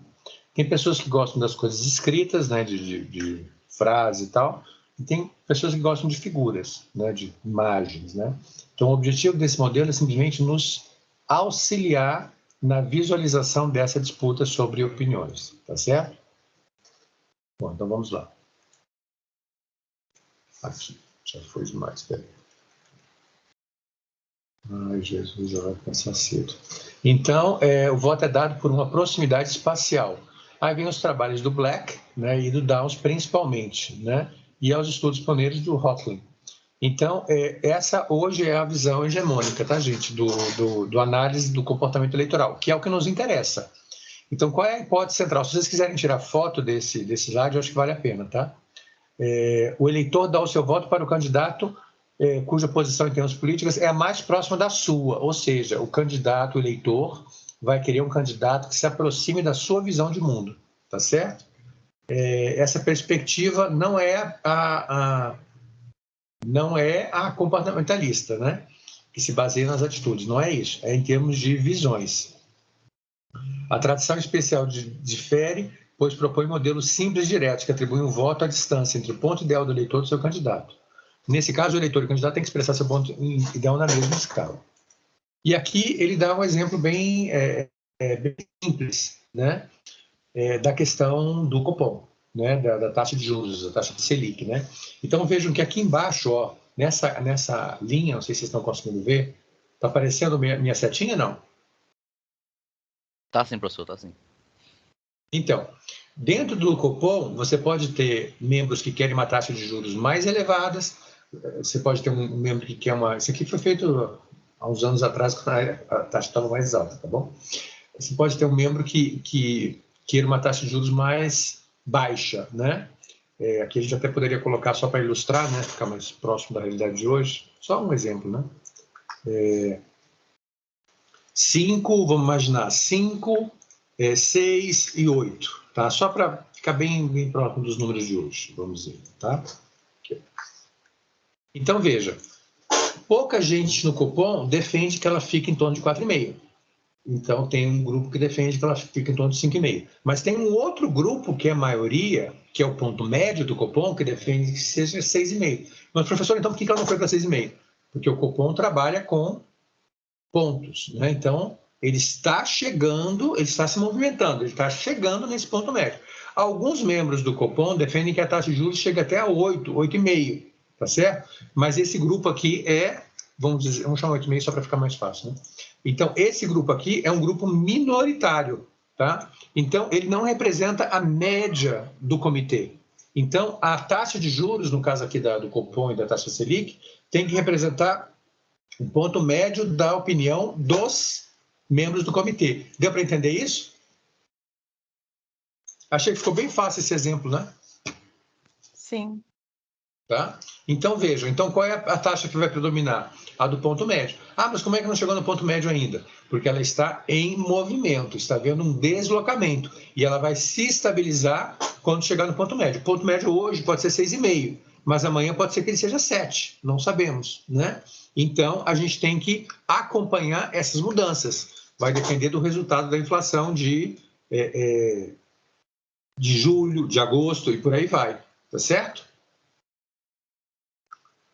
Tem pessoas que gostam das coisas escritas, né, de frase e tal, e tem pessoas que gostam de figuras, né, de imagens, né? Então, o objetivo desse modelo é simplesmente nos auxiliar na visualização dessa disputa sobre opiniões, tá certo? Bom, então vamos lá. Aqui, já foi demais, peraí. Ai, Jesus, já vai pensar cedo. Então, o voto é dado por uma proximidade espacial. Aí vem os trabalhos do Black, né, e do Downs principalmente, né, e aos estudos pioneiros do Hotley. Então, essa hoje é a visão hegemônica, tá, gente, do análise do comportamento eleitoral, que é o que nos interessa. Então, qual é a hipótese central? Se vocês quiserem tirar foto desse slide, eu acho que vale a pena, tá? O eleitor dá o seu voto para o candidato cuja posição em termos políticos é a mais próxima da sua, ou seja, o candidato, o eleitor, vai querer um candidato que se aproxime da sua visão de mundo, tá certo? Essa perspectiva não é a comportamentalista, né? Que se baseia nas atitudes, não é isso, é em termos de visões. A tradição especial difere, pois propõe modelos simples e diretos que atribuem um voto à distância entre o ponto ideal do eleitor e do seu candidato. Nesse caso, o eleitor e o candidato têm que expressar seu ponto ideal na mesma escala. E aqui ele dá um exemplo bem simples, né, da questão do cupom, né, da taxa de juros, da taxa de Selic, né. Então vejam que aqui embaixo, ó, nessa linha, não sei se vocês estão conseguindo ver, está aparecendo minha setinha, não? Tá sim, professor, tá sim. Então, dentro do cupom, você pode ter membros que querem uma taxa de juros mais elevadas, você pode ter um membro que quer uma... Isso aqui foi feito há uns anos atrás, quando a taxa estava mais alta, tá bom? Você pode ter um membro que queira uma taxa de juros mais baixa, né? Aqui a gente até poderia colocar só para ilustrar, né? Ficar mais próximo da realidade de hoje. Só um exemplo, né? 5, vamos imaginar, 5, 6 e 8, tá? Só para ficar bem próximo dos números de hoje, vamos dizer, tá? Aqui. Então, veja, pouca gente no cupom defende que ela fique em torno de 4,5. Então, tem um grupo que defende que ela fique em torno de 5,5. Mas tem um outro grupo, que é a maioria, que é o ponto médio do cupom, que defende que seja 6,5. Mas, professor, então por que ela não foi para 6,5? Porque o cupom trabalha com pontos, né? Então, ele está chegando, ele está se movimentando, ele está chegando nesse ponto médio. Alguns membros do cupom defendem que a taxa de juros chega até a 8, 8,5, tá certo? Mas esse grupo aqui vamos chamar 8,5 só para ficar mais fácil, né? Então, esse grupo aqui é um grupo minoritário, tá? Então, ele não representa a média do comitê. Então, a taxa de juros, no caso aqui do cupom e da taxa Selic, tem que representar o ponto médio da opinião dos membros do comitê. Deu para entender isso? Achei que ficou bem fácil esse exemplo, né? Sim. Tá? Então, vejam, então qual é a taxa que vai predominar? A do ponto médio. Ah, mas como é que não chegou no ponto médio ainda? Porque ela está em movimento, está havendo um deslocamento, e ela vai se estabilizar quando chegar no ponto médio. O ponto médio hoje pode ser 6,5, mas amanhã pode ser que ele seja 7, não sabemos, né? Então, a gente tem que acompanhar essas mudanças. Vai depender do resultado da inflação de julho, de agosto e por aí vai, tá certo?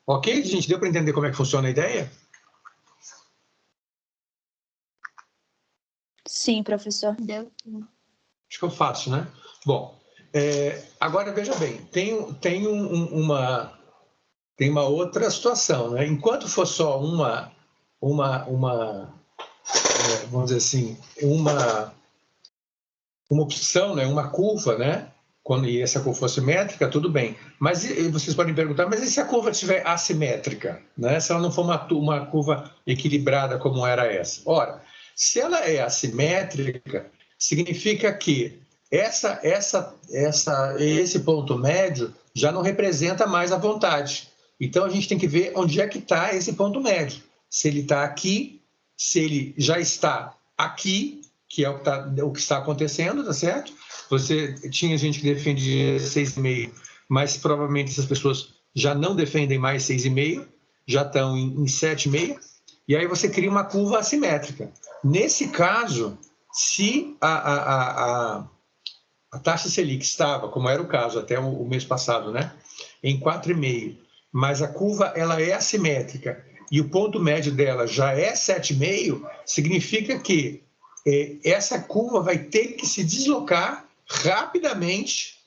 Ok, gente? Deu para entender como é que funciona a ideia? Sim, professor. Deu. Acho que ficou fácil, né? Bom, agora veja bem, tem uma outra situação, né? Enquanto for só vamos dizer assim, uma opção, né? Uma curva, né? E essa curva for simétrica, tudo bem. Mas vocês podem perguntar, mas e se a curva estiver assimétrica? Né? Se ela não for uma curva equilibrada como era essa? Ora, se ela é assimétrica, significa que esse ponto médio já não representa mais a vontade. Então, a gente tem que ver onde é que está esse ponto médio. Se ele está aqui, se ele já está aqui, que é o que está acontecendo, tá certo? Você tinha gente que defende 6,5, mas provavelmente essas pessoas já não defendem mais 6,5, já estão em 7,5, e aí você cria uma curva assimétrica. Nesse caso, se a taxa Selic estava, como era o caso até o mês passado, né, em 4,5, mas a curva ela é assimétrica e o ponto médio dela já é 7,5, significa que essa curva vai ter que se deslocar rapidamente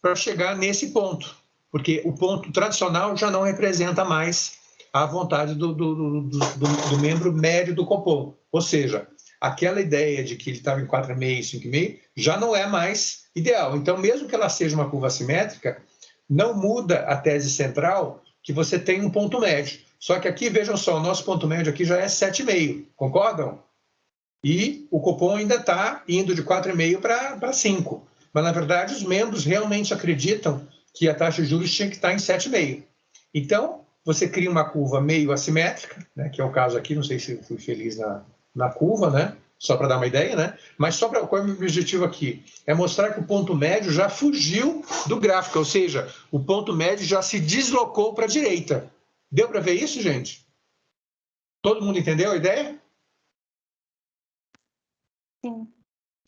para chegar nesse ponto, porque o ponto tradicional já não representa mais a vontade do membro médio do Copom. Ou seja, aquela ideia de que ele estava em 4,5, 5,5, já não é mais ideal. Então, mesmo que ela seja uma curva assimétrica, não muda a tese central que você tem um ponto médio. Só que aqui, vejam só, o nosso ponto médio aqui já é 7,5, concordam? E o Copom ainda está indo de 4,5 para 5. Mas, na verdade, os membros realmente acreditam que a taxa de juros tinha que estar em 7,5. Então, você cria uma curva meio assimétrica, né, que é o caso aqui, não sei se eu fui feliz na curva, né, só para dar uma ideia, né, mas só para qual é o meu objetivo aqui? É mostrar que o ponto médio já fugiu do gráfico, ou seja, o ponto médio já se deslocou para a direita. Deu para ver isso, gente? Todo mundo entendeu a ideia? Sim.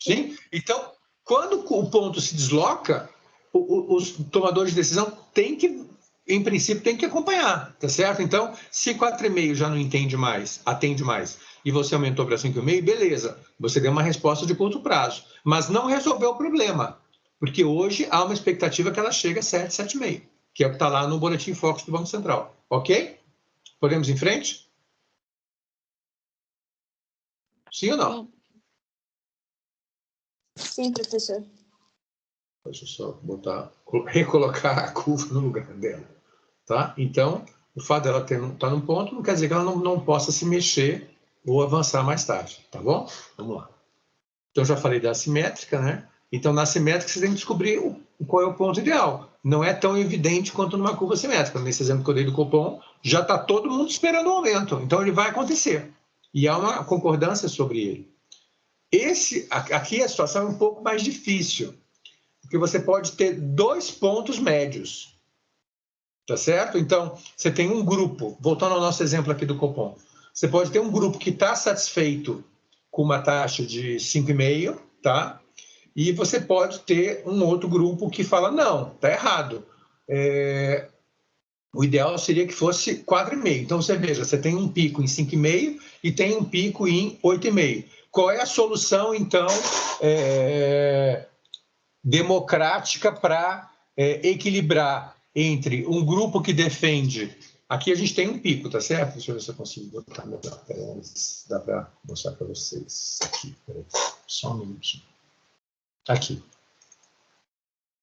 Sim? Então, quando o ponto se desloca, os tomadores de decisão têm que, em princípio, têm que acompanhar, tá certo? Então, se 4,5 já não atende mais, e você aumentou para 5,5, beleza, você deu uma resposta de curto prazo, mas não resolveu o problema, porque hoje há uma expectativa que ela chegue a 7, 7,5, que é o que está lá no Boletim Focus do Banco Central, ok? Podemos ir em frente? Sim ou não? Sim, professor. Deixa eu só recolocar a curva no lugar dela, tá? Então, o fato dela estar num ponto não quer dizer que ela não possa se mexer ou avançar mais tarde, tá bom? Vamos lá. Então, já falei da assimétrica, né? Então, na assimétrica, você tem que descobrir qual é o ponto ideal. Não é tão evidente quanto numa curva simétrica. Nesse exemplo que eu dei do Copom, já está todo mundo esperando o aumento. Então, ele vai acontecer. E há uma concordância sobre ele. Aqui a situação é um pouco mais difícil, porque você pode ter dois pontos médios, tá certo? Então, você tem um grupo, voltando ao nosso exemplo aqui do Copom, você pode ter um grupo que está satisfeito com uma taxa de 5,5, tá? E você pode ter um outro grupo que fala, não, tá errado. O ideal seria que fosse 4,5. Então, você veja, você tem um pico em 5,5 e tem um pico em 8,5. Qual é a solução, então, democrática para equilibrar entre um grupo que defende... Aqui a gente tem um pico, tá certo? Deixa eu ver se eu consigo botar melhor. Dá para mostrar para vocês aqui. Peraí, só um minutinho. Aqui.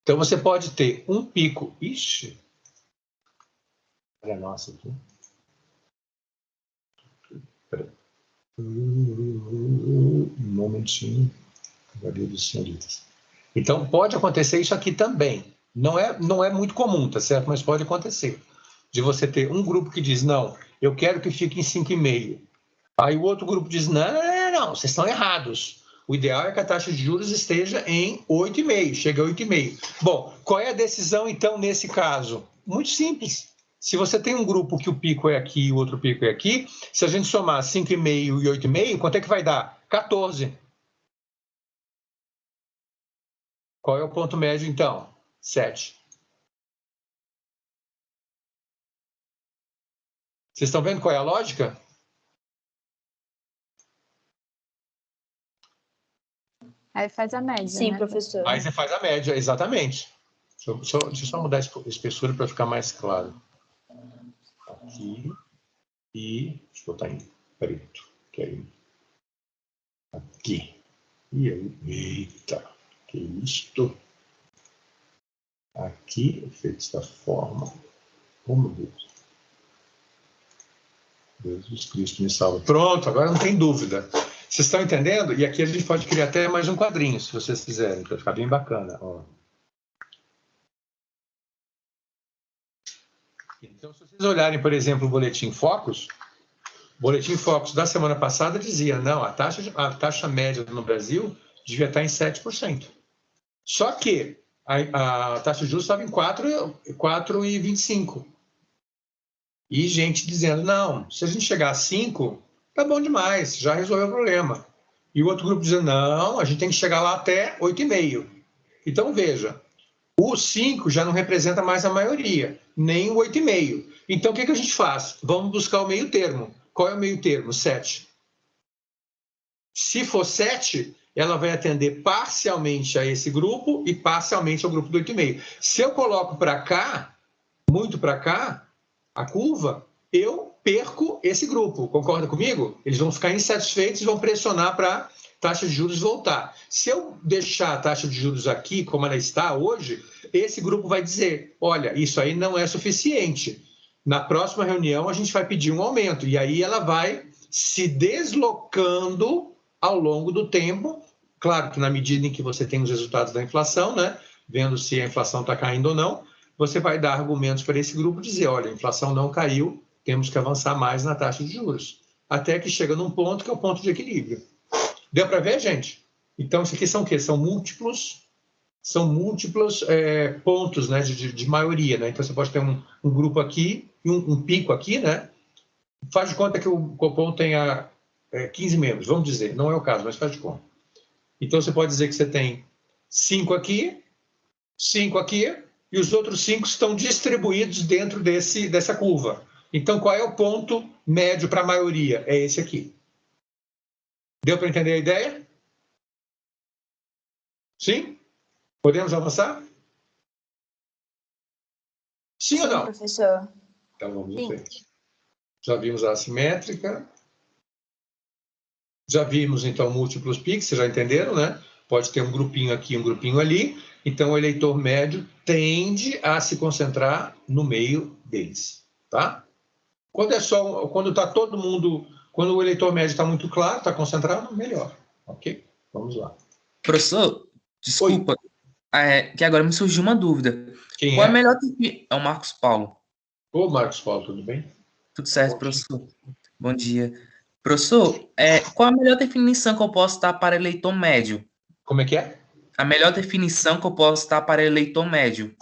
Então, você pode ter um pico... Ixi! Olha a nossa aqui. Peraí. Um momentinho. Valia dos senhoritas. Então, pode acontecer isso aqui também. Não é muito comum, tá certo? Mas pode acontecer. De você ter um grupo que diz, não, eu quero que fique em 5,5. Aí o outro grupo diz, não, vocês estão errados. O ideal é que a taxa de juros esteja em 8,5, chega a 8,5. Bom, qual é a decisão, então, nesse caso? Muito simples. Se você tem um grupo que o pico é aqui e o outro pico é aqui, se a gente somar 5,5 e 8,5, quanto é que vai dar? 14. Qual é o ponto médio, então? 7. Vocês estão vendo qual é a lógica? Aí faz a média, Sim, né? professor. Aí você faz a média, exatamente. Deixa eu só mudar a espessura para ficar mais claro. Aqui e... Deixa eu botar em preto. Que aí. Aqui. E aí? Eita! Que isto? Aqui, feito desta forma. Oh, meu Deus. Jesus Cristo me salva. Pronto, agora não tem dúvida. Vocês estão entendendo? E aqui a gente pode criar até mais um quadrinho, se vocês quiserem, para ficar bem bacana. Ó. Então, se vocês olharem, por exemplo, o Boletim Focus da semana passada dizia, não, a taxa média no Brasil devia estar em 7%. Só que a taxa de juros estava em 4,25%. E gente dizendo, não, se a gente chegar a 5%, tá bom demais, já resolveu o problema. E o outro grupo dizendo, não, a gente tem que chegar lá até 8,5. Então, veja, o 5 já não representa mais a maioria, nem o 8,5. Então, o que a gente faz? Vamos buscar o meio termo. Qual é o meio termo? 7. Se for 7, ela vai atender parcialmente a esse grupo e parcialmente ao grupo do 8,5. Se eu coloco para cá, muito para cá, a curva, eu perco esse grupo. Concorda comigo? Eles vão ficar insatisfeitos e vão pressionar para a taxa de juros voltar. Se eu deixar a taxa de juros aqui, como ela está hoje, esse grupo vai dizer, olha, isso aí não é suficiente. Na próxima reunião, a gente vai pedir um aumento. E aí ela vai se deslocando ao longo do tempo. Claro que na medida em que você tem os resultados da inflação, né, vendo se a inflação está caindo ou não, você vai dar argumentos para esse grupo dizer, olha, a inflação não caiu, temos que avançar mais na taxa de juros. Até que chega num ponto que é o ponto de equilíbrio. Deu para ver, gente? Então, isso aqui são o quê? São múltiplos pontos, né, de maioria. Né? Então, você pode ter um grupo aqui e um pico aqui, né? Faz de conta que o Copom tenha 15 membros, vamos dizer. Não é o caso, mas faz de conta. Então, você pode dizer que você tem 5 aqui, 5 aqui, e os outros 5 estão distribuídos dentro dessa curva. Então, qual é o ponto médio para a maioria? É esse aqui. Deu para entender a ideia? Sim? Podemos avançar? Sim ou não? Professor. Então, vamos em frente. Já vimos a assimétrica. Já vimos, então, múltiplos PIX, vocês já entenderam, né? Pode ter um grupinho aqui, um grupinho ali. Então, o eleitor médio tende a se concentrar no meio deles, tá? Quando está todo mundo, quando o eleitor médio está muito claro, está concentrado, melhor, ok? Vamos lá. Professor, desculpa, que agora me surgiu uma dúvida. Quem Qual é? a melhor É o Marcos Paulo. Ô, Marcos Paulo, tudo bem? Tudo certo, professor. Bom dia. Professor, qual a melhor definição que eu posso dar para eleitor médio? Como é que é? A melhor definição que eu posso dar para eleitor médio.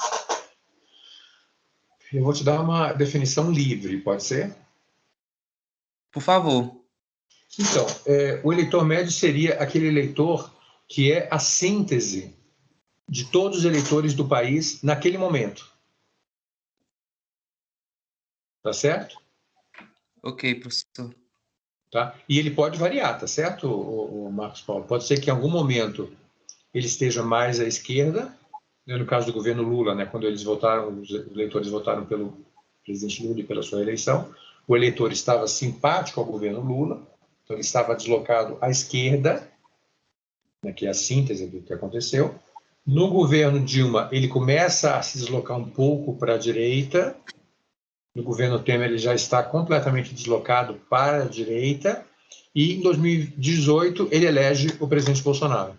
Eu vou te dar uma definição livre, pode ser? Por favor. Então, o eleitor médio seria aquele eleitor que é a síntese de todos os eleitores do país naquele momento. Tá certo? Ok, professor. Tá? E ele pode variar, tá certo, o Marcos Paulo? Pode ser que em algum momento ele esteja mais à esquerda, né, no caso do governo Lula, né, quando os eleitores votaram pelo presidente Lula e pela sua eleição, o eleitor estava simpático ao governo Lula, então ele estava deslocado à esquerda, né, que é a síntese do que aconteceu. No governo Dilma, ele começa a se deslocar um pouco para a direita. No governo Temer, ele já está completamente deslocado para a direita. E em 2018, ele elege o presidente Bolsonaro.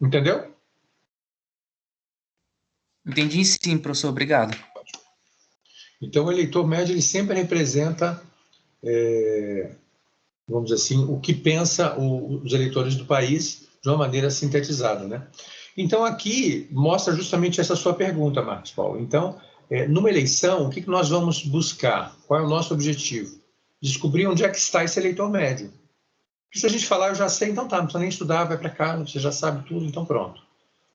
Entendeu? Entendi sim, professor. Obrigado. Então, o eleitor médio ele sempre representa, vamos dizer assim, o que pensa os eleitores do país de uma maneira sintetizada, né? Então, aqui mostra justamente essa sua pergunta, Marcos Paulo. Então, numa eleição, o que nós vamos buscar? Qual é o nosso objetivo? Descobrir onde é que está esse eleitor médio. Porque se a gente falar, eu já sei, então tá, não precisa nem estudar, vai para casa, você já sabe tudo, então pronto.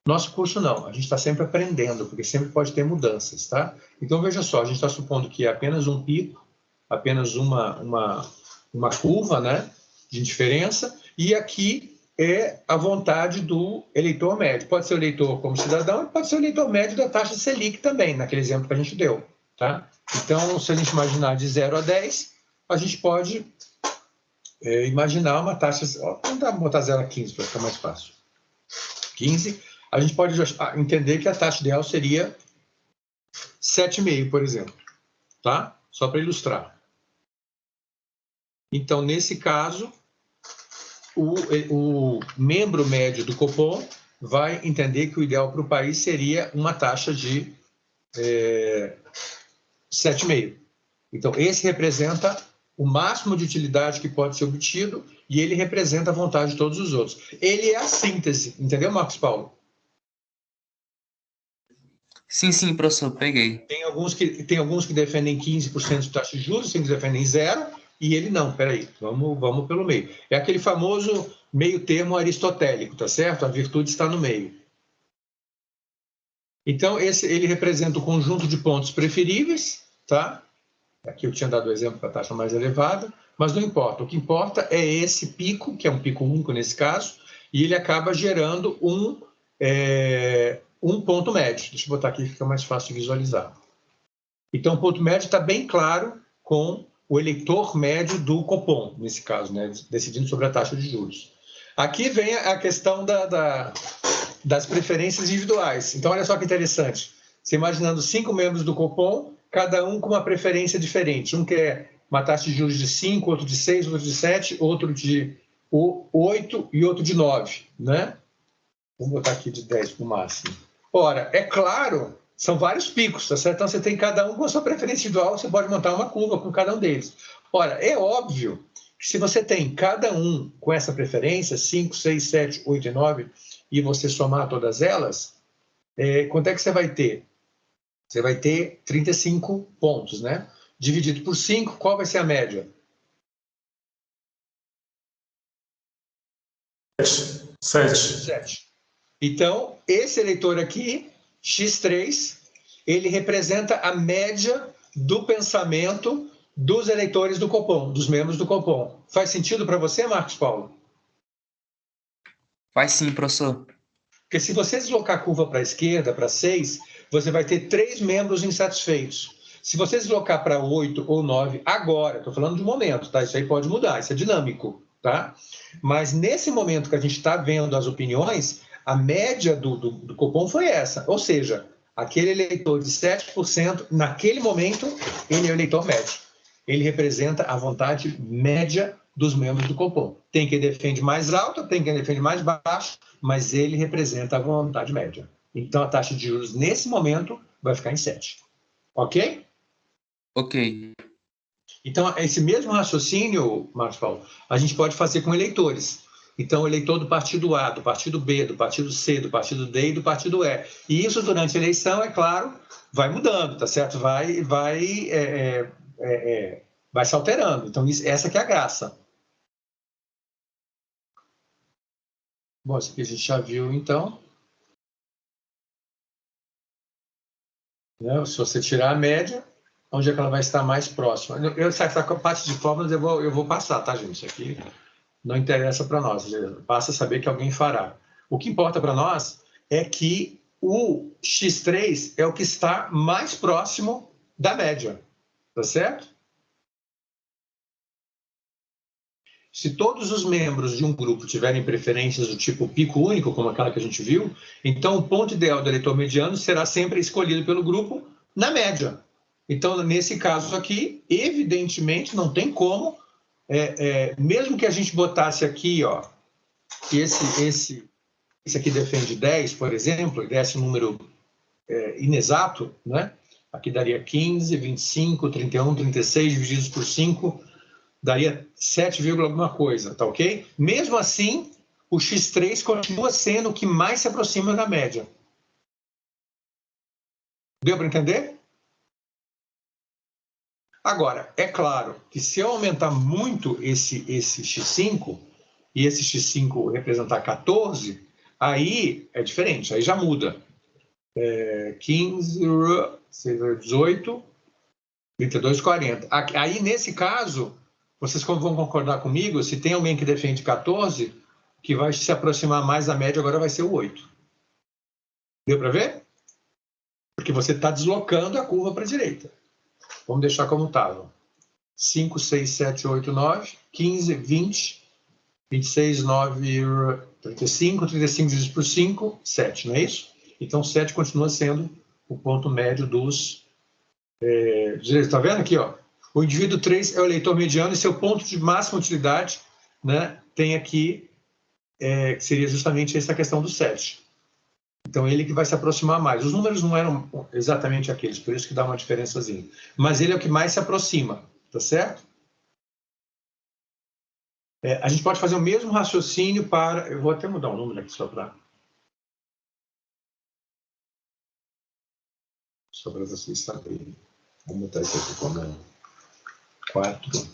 Nosso curso não, a gente está sempre aprendendo, porque sempre pode ter mudanças, tá? Então, veja só, a gente está supondo que é apenas um pico, apenas uma curva, né, de diferença, e aqui é a vontade do eleitor médio. Pode ser o eleitor como cidadão, pode ser o eleitor médio da taxa Selic também, naquele exemplo que a gente deu, tá? Então, se a gente imaginar de 0 a 10, a gente pode imaginar uma taxa... Vamos botar 0 a 15 para ficar mais fácil. 15... a gente pode entender que a taxa ideal seria 7,5, por exemplo, tá? Só para ilustrar. Então, nesse caso, o membro médio do Copom vai entender que o ideal para o país seria uma taxa de 7,5. Então, esse representa o máximo de utilidade que pode ser obtido e ele representa a vontade de todos os outros. Ele é a síntese, entendeu, Marcos Paulo? Sim, professor, peguei. Tem alguns que defendem 15% de taxa de juros, tem que defendem zero, e ele não, peraí, vamos pelo meio. É aquele famoso meio termo aristotélico, tá certo? A virtude está no meio. Então, ele representa o conjunto de pontos preferíveis, tá? Aqui eu tinha dado o exemplo para a taxa mais elevada, mas não importa. O que importa é esse pico, que é um pico único nesse caso, e ele acaba gerando um ponto médio. Deixa eu botar aqui que fica mais fácil de visualizar. Então, o ponto médio está bem claro com o eleitor médio do Copom, nesse caso, né, decidindo sobre a taxa de juros. Aqui vem a questão das preferências individuais. Então, olha só que interessante. Você imaginando 5 membros do Copom, cada um com uma preferência diferente. Um quer uma taxa de juros de 5, outro de 6, outro de 7, outro de 8 e outro de 9, né? Vamos botar aqui de 10 para o máximo. Ora, é claro, são vários picos, tá certo? Então, você tem cada um com a sua preferência individual, você pode montar uma curva com cada um deles. Ora, é óbvio que se você tem cada um com essa preferência, 5, 6, 7, 8 e 9, e você somar todas elas, quanto é que você vai ter? Você vai ter 35 pontos, né? Dividido por 5, qual vai ser a média? 7. Então, esse eleitor aqui, X3, ele representa a média do pensamento dos eleitores do Copom, dos membros do Copom. Faz sentido para você, Marcos Paulo? Faz sim, professor. Porque se você deslocar a curva para a esquerda, para 6, você vai ter 3 membros insatisfeitos. Se você deslocar para 8 ou 9 agora, estou falando de um momento, tá? Isso aí pode mudar, isso é dinâmico, tá? Mas nesse momento que a gente está vendo as opiniões, a média do Copom foi essa. Ou seja, aquele eleitor de 7%, naquele momento, ele é o eleitor médio. Ele representa a vontade média dos membros do Copom. Tem quem defende mais alta, tem quem defende mais baixo, mas ele representa a vontade média. Então, a taxa de juros, nesse momento, vai ficar em 7. Ok? Ok. Então, esse mesmo raciocínio, Marcos Paulo, a gente pode fazer com eleitores. Então, o eleitor do partido A, do partido B, do partido C, do partido D e do partido E. E isso, durante a eleição, é claro, vai mudando, tá certo? Vai se alterando. Então, essa que é a graça. Bom, isso aqui a gente já viu, então. Né? Se você tirar a média, onde é que ela vai estar mais próxima? Essa parte de fórmulas eu vou passar, tá, gente? Isso aqui não interessa para nós. Basta saber que alguém fará. O que importa para nós é que o X3 é o que está mais próximo da média. Tá certo? Se todos os membros de um grupo tiverem preferências do tipo pico único, como aquela que a gente viu, então o ponto ideal do eleitor mediano será sempre escolhido pelo grupo na média. Então, nesse caso aqui, evidentemente, não tem como, mesmo que a gente botasse aqui, ó, que esse aqui defende 10, por exemplo, e desse um número inexato, né? Aqui daria 15, 25, 31, 36 divididos por 5, daria 7, alguma coisa, tá ok? Mesmo assim, o X3 continua sendo o que mais se aproxima da média. Deu para entender? Agora, é claro que se eu aumentar muito esse X5, e esse X5 representar 14, aí é diferente, aí já muda. 15, 18, 32, 40. Aí, nesse caso, vocês vão concordar comigo, se tem alguém que defende 14, que vai se aproximar mais da média, agora vai ser o 8. Deu para ver? Porque você está deslocando a curva para a direita. Vamos deixar como estava. 5, 6, 7, 8, 9, 15, 20, 26, 9, 35, 35 divididos por 5, 7, não é isso? Então, 7 continua sendo o ponto médio dos direitos. Está vendo aqui, ó? O indivíduo 3 é o eleitor mediano e seu ponto de máxima utilidade, né, tem aqui, que seria justamente essa questão do 7. Então, ele que vai se aproximar mais. Os números não eram exatamente aqueles, por isso que dá uma diferençazinha. Mas ele é o que mais se aproxima, tá certo? A gente pode fazer o mesmo raciocínio para... Eu vou até mudar o número aqui só para... Só para vocês saberem. Vamos botar isso aqui como 4,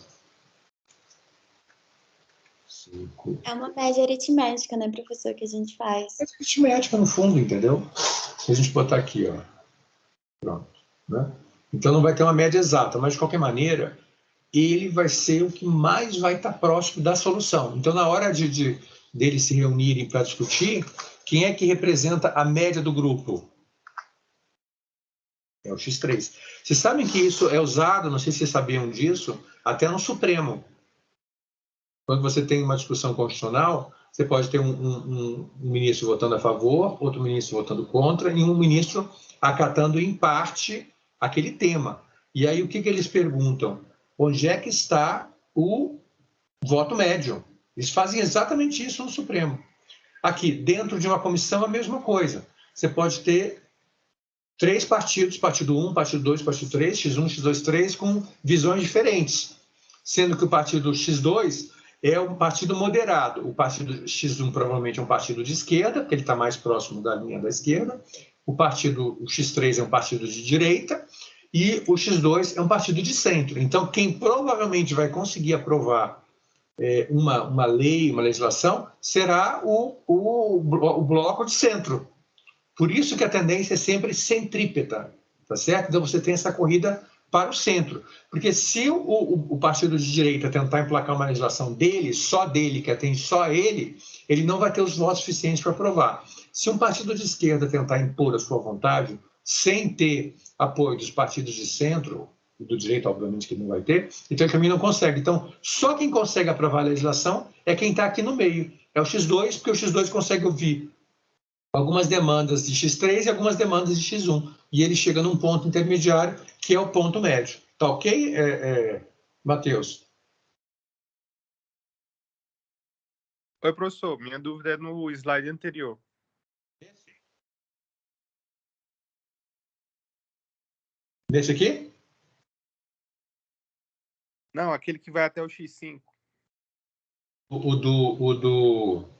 5. É uma média aritmética, né, professor, que a gente faz. É aritmética no fundo, entendeu? Se a gente botar aqui, ó. Pronto. Né? Então não vai ter uma média exata, mas de qualquer maneira, ele vai ser o que mais vai estar próximo da solução. Então, na hora deles se reunirem para discutir, quem é que representa a média do grupo? É o X3. Vocês sabem que isso é usado, não sei se vocês sabiam disso, até no Supremo. Quando você tem uma discussão constitucional, você pode ter um ministro votando a favor, outro ministro votando contra, e um ministro acatando em parte aquele tema. E aí o que eles perguntam? Onde é que está o voto médio? Eles fazem exatamente isso no Supremo. Aqui, dentro de uma comissão, a mesma coisa. Você pode ter 3 partidos, partido 1, partido 2, partido 3, X1, X2, 3, com visões diferentes. Sendo que o partido X2 é um partido moderado. O partido X1 provavelmente é um partido de esquerda, porque ele está mais próximo da linha da esquerda. O X3 é um partido de direita. E o X2 é um partido de centro. Então, quem provavelmente vai conseguir aprovar uma lei, uma legislação, será o bloco de centro. Por isso que a tendência é sempre centrípeta, tá certo? Então você tem essa corrida para o centro. Porque se o partido de direita tentar emplacar uma legislação dele, só dele, que atende só ele não vai ter os votos suficientes para aprovar. Se um partido de esquerda tentar impor a sua vontade, sem ter apoio dos partidos de centro, e do direito, obviamente, que não vai ter, então ele também não consegue. Então, só quem consegue aprovar a legislação é quem está aqui no meio. É o X2, porque o X2 consegue ouvir algumas demandas de X3 e algumas demandas de X1. E ele chega num ponto intermediário, que é o ponto médio. Tá ok, Matheus? Oi, professor. Minha dúvida é no slide anterior. Nesse aqui? Não, aquele que vai até o X5. O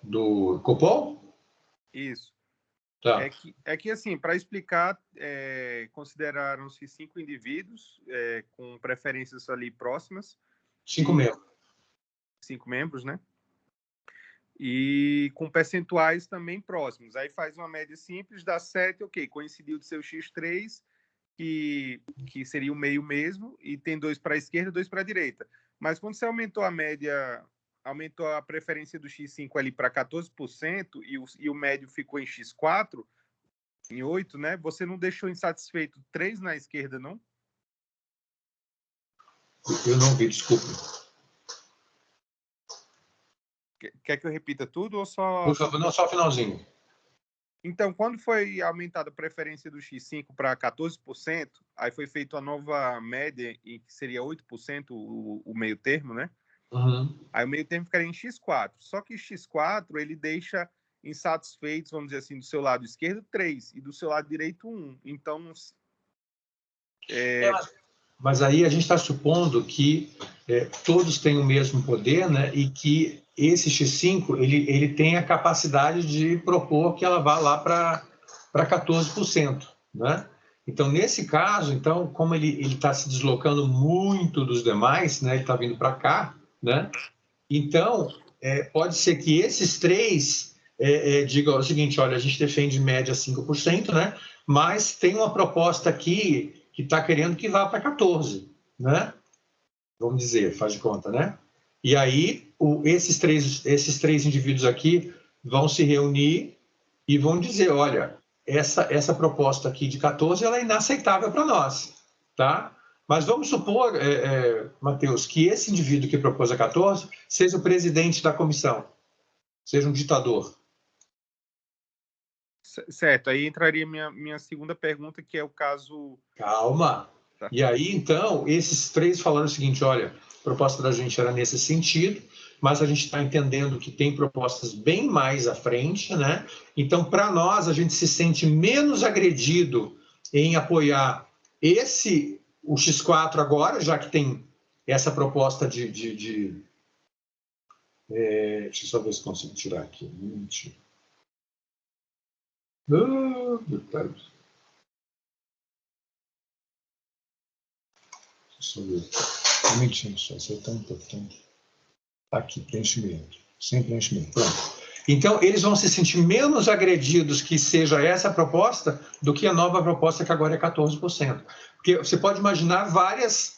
do Copom? Isso. Tá. É que assim, para explicar, consideraram-se 5 indivíduos com preferências ali próximas. 5 membros. 5 membros, né? E com percentuais também próximos. Aí faz uma média simples, dá 7, ok. Coincidiu do seu X3, que seria o meio mesmo, e tem 2 para a esquerda e 2 para a direita. Mas quando você aumentou a média, aumentou a preferência do X5 ali para 14% e o médio ficou em X4, em 8, né? Você não deixou insatisfeito 3 na esquerda, não? Eu não vi, desculpa. Quer que eu repita tudo ou só... Por favor, não, só o finalzinho. Então, quando foi aumentada a preferência do X5 para 14%, aí foi feita a nova média, em que seria 8% o meio termo, né? Uhum. Aí o meio termo ficaria em X4. Só que X4, ele deixa insatisfeitos, vamos dizer assim, do seu lado esquerdo, 3, e do seu lado direito, 1. Então... Mas aí a gente está supondo que todos têm o mesmo poder, né? E que esse X5 ele tem a capacidade de propor que ela vá lá para 14%, né? Então, nesse caso, então, como ele está se deslocando muito dos demais, né? Ele está vindo para cá, né? Então, pode ser que esses 3 digam o seguinte: olha, a gente defende média 5%, né? Mas tem uma proposta aqui que está querendo que vá para 14%, né? Vamos dizer, faz de conta, né? E aí, esses três indivíduos aqui vão se reunir e vão dizer: olha, essa proposta aqui de 14 ela é inaceitável para nós, tá? Mas vamos supor, Matheus, que esse indivíduo que propôs a 14 seja o presidente da comissão, seja um ditador. Certo, aí entraria minha segunda pergunta, que é o caso... Calma. Tá. E aí, então, esses 3 falaram o seguinte: olha, a proposta da gente era nesse sentido, mas a gente está entendendo que tem propostas bem mais à frente, né? Então, para nós, a gente se sente menos agredido em apoiar o X4 agora, já que tem essa proposta deixa eu só ver se consigo tirar aqui. Deixa eu ver. Um momentinho só, isso é tão importante. Aqui, preenchimento. Sem preenchimento. Pronto. Então, eles vão se sentir menos agredidos que seja essa proposta do que a nova proposta, que agora é 14%. Porque você pode imaginar várias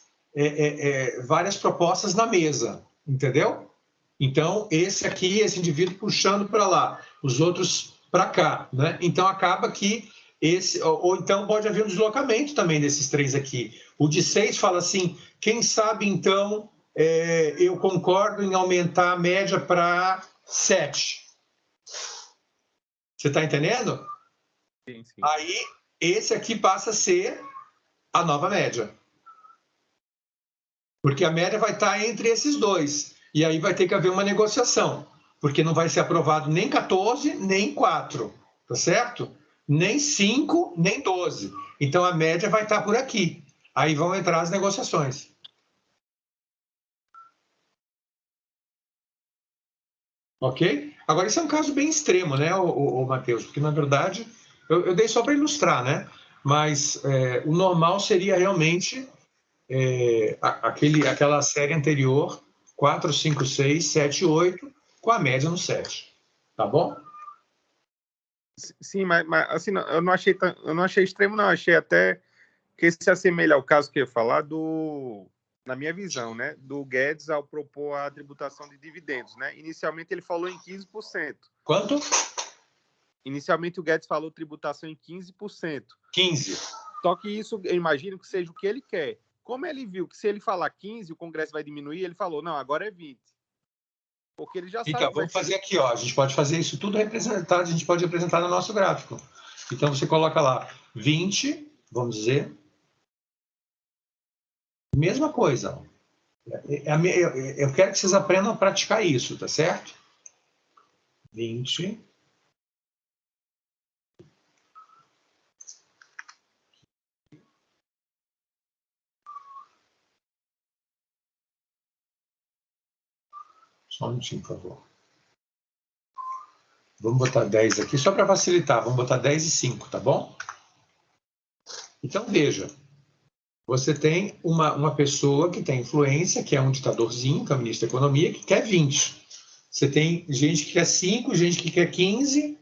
propostas na mesa, entendeu? Então, esse aqui, esse indivíduo puxando para lá, os outros para cá, né? Então, acaba que ou então pode haver um deslocamento também desses três aqui. O de 6 fala assim, quem sabe, então, eu concordo em aumentar a média para 7. Você está entendendo? Sim, sim. Aí, esse aqui passa a ser a nova média. Porque a média vai estar entre esses dois. E aí vai ter que haver uma negociação. Porque não vai ser aprovado nem 14, nem 4. Tá certo? Nem 5, nem 12. Então, a média vai estar por aqui. Aí vão entrar as negociações. Ok? Agora, isso é um caso bem extremo, né, o Matheus? Porque, na verdade, eu dei só para ilustrar, né? Mas o normal seria realmente aquela série anterior, 4, 5, 6, 7, 8, com a média no 7. Tá bom? Sim, mas assim, eu não achei extremo, não. Achei até que se assemelha ao caso que eu ia falar na minha visão, né, do Guedes ao propor a tributação de dividendos, né? Inicialmente ele falou em 15%. Quanto? Inicialmente o Guedes falou tributação em 15%. 15. Só que isso, eu imagino que seja o que ele quer. Como ele viu que se ele falar 15, o Congresso vai diminuir, ele falou, não, agora é 20. Porque ele já sabe... Então, vamos fazer aqui, ó. A gente pode fazer isso tudo representado, a gente pode representar no nosso gráfico. Então, você coloca lá 20, vamos dizer. Mesma coisa. Eu quero que vocês aprendam a praticar isso, tá certo? 20. Só um minutinho, por favor. Vamos botar 10 aqui, só para facilitar. Vamos botar 10 e 5, tá bom? Então, veja. Você tem uma pessoa que tem influência, que é um ditadorzinho, que é o ministro da Economia, que quer 20. Você tem gente que quer 5, gente que quer 15,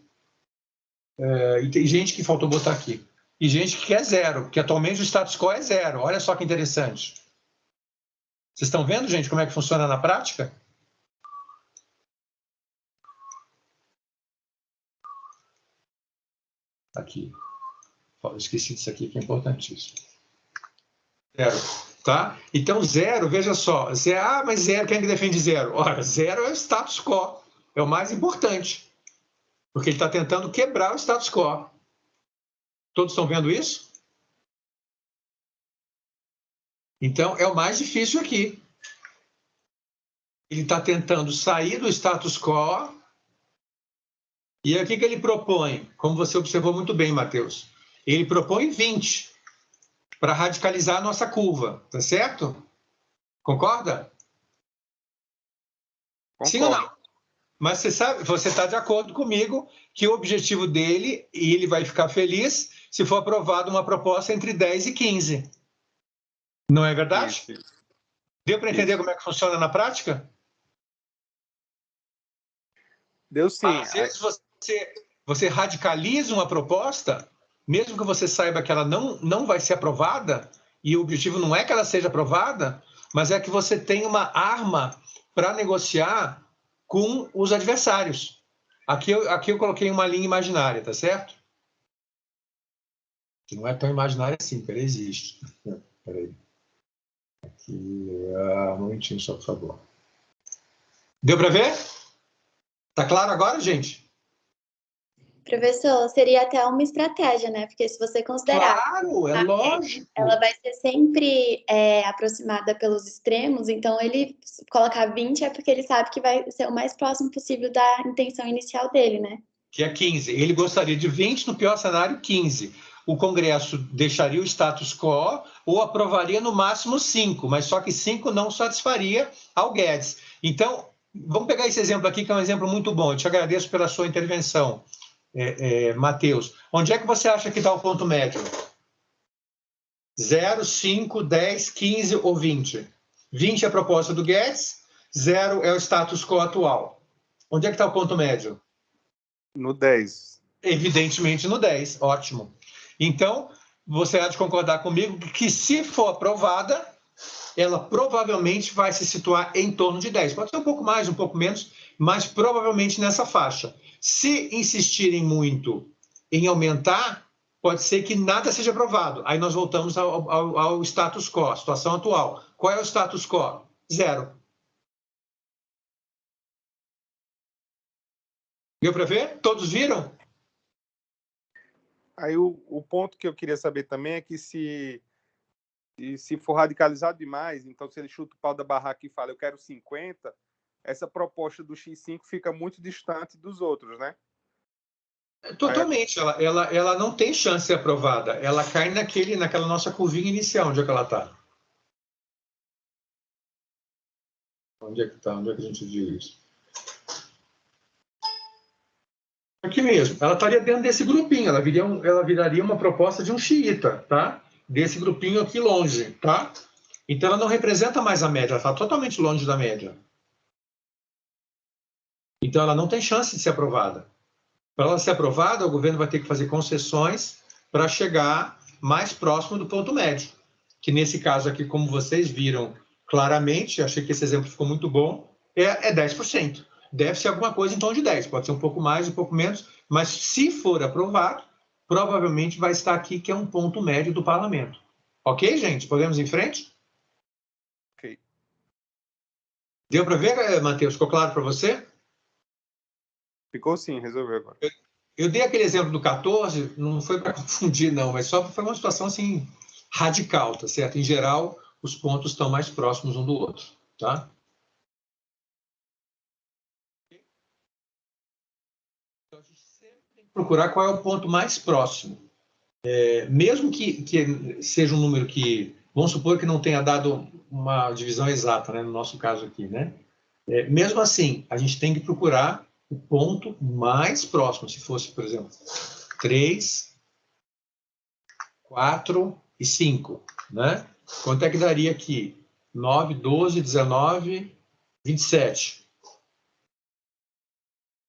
e tem gente que faltou botar aqui. E gente que quer 0, porque atualmente o status quo é 0. Olha só que interessante. Vocês estão vendo, gente, como é que funciona na prática? Aqui. Esqueci disso aqui, que é importantíssimo. 0, tá? Então, 0, veja só. Mas 0, quem é que defende 0? Ora, 0 é o status quo. É o mais importante. Porque ele está tentando quebrar o status quo. Todos estão vendo isso? Então, é o mais difícil aqui. Ele está tentando sair do status quo. E aí, o que ele propõe? Como você observou muito bem, Matheus. Ele propõe 20 para radicalizar a nossa curva. Tá certo? Concorda? Concordo. Sim ou não? Mas você está de acordo comigo que o objetivo dele, e ele vai ficar feliz, se for aprovada uma proposta entre 10 e 15. Não é verdade? Isso. Deu para entender como é que funciona na prática? Deu sim. Às vezes você radicaliza uma proposta, mesmo que você saiba que ela não vai ser aprovada, e o objetivo não é que ela seja aprovada, mas é que você tem uma arma para negociar com os adversários. Aqui eu coloquei uma linha imaginária, tá certo? Que não é tão imaginária assim, ela existe. Peraí. Aqui, um momentinho só, por favor. Deu para ver? Tá claro agora, gente? Professor, seria até uma estratégia, né? Porque se você considerar... Claro, é lógico. Ela vai ser sempre aproximada pelos extremos, então ele colocar 20 é porque ele sabe que vai ser o mais próximo possível da intenção inicial dele, né? Que é 15. Ele gostaria de 20, no pior cenário, 15. O Congresso deixaria o status quo ou aprovaria no máximo 5, mas só que 5 não satisfaria ao Guedes. Então, vamos pegar esse exemplo aqui, que é um exemplo muito bom. Eu te agradeço pela sua intervenção, Matheus. Onde é que você acha que está o ponto médio? 0, 5, 10, 15 ou 20. 20 é a proposta do Guedes, 0 é o status quo atual. Onde é que está o ponto médio? No 10. Evidentemente no 10, ótimo. Então, você há de concordar comigo que se for aprovada, ela provavelmente vai se situar em torno de 10. Pode ser um pouco mais, um pouco menos, mas provavelmente nessa faixa. Se insistirem muito em aumentar, pode ser que nada seja aprovado. Aí nós voltamos ao status quo, a situação atual. Qual é o status quo? 0. Deu para ver? Todos viram? Aí o ponto que eu queria saber também é que se for radicalizado demais, então se ele chuta o pau da barraca e fala eu quero 50, essa proposta do X5 fica muito distante dos outros, né? Totalmente. Ela não tem chance de ser aprovada. Ela cai naquela nossa curvinha inicial. Onde é que ela está? Onde é que está? Onde é que a gente viu isso? Aqui mesmo. Ela estaria dentro desse grupinho. Ela viraria uma proposta de um xiita, tá? Desse grupinho aqui longe, tá? Então ela não representa mais a média. Ela está totalmente longe da média. Então ela não tem chance de ser aprovada. Para ela ser aprovada, o governo vai ter que fazer concessões para chegar mais próximo do ponto médio. Que nesse caso aqui, como vocês viram claramente, achei que esse exemplo ficou muito bom, é 10%. Deve ser alguma coisa em torno de 10%. Pode ser um pouco mais, um pouco menos, mas se for aprovado, provavelmente vai estar aqui, que é um ponto médio do parlamento. Ok, gente? Podemos ir em frente? Ok. Deu para ver, Matheus? Ficou claro para você? Ficou sim, resolveu agora. Eu dei aquele exemplo do 14, não foi para confundir, não, mas só foi uma situação assim radical, tá certo? Em geral, os pontos estão mais próximos um do outro, tá? Então, a gente sempre tem que procurar qual é o ponto mais próximo. Mesmo que seja um número que, vamos supor que não tenha dado uma divisão exata, né, no nosso caso aqui, né? Mesmo assim, a gente tem que procurar o ponto mais próximo, se fosse, por exemplo, 3, 4 e 5, né? Quanto é que daria aqui? 9, 12, 19, 27.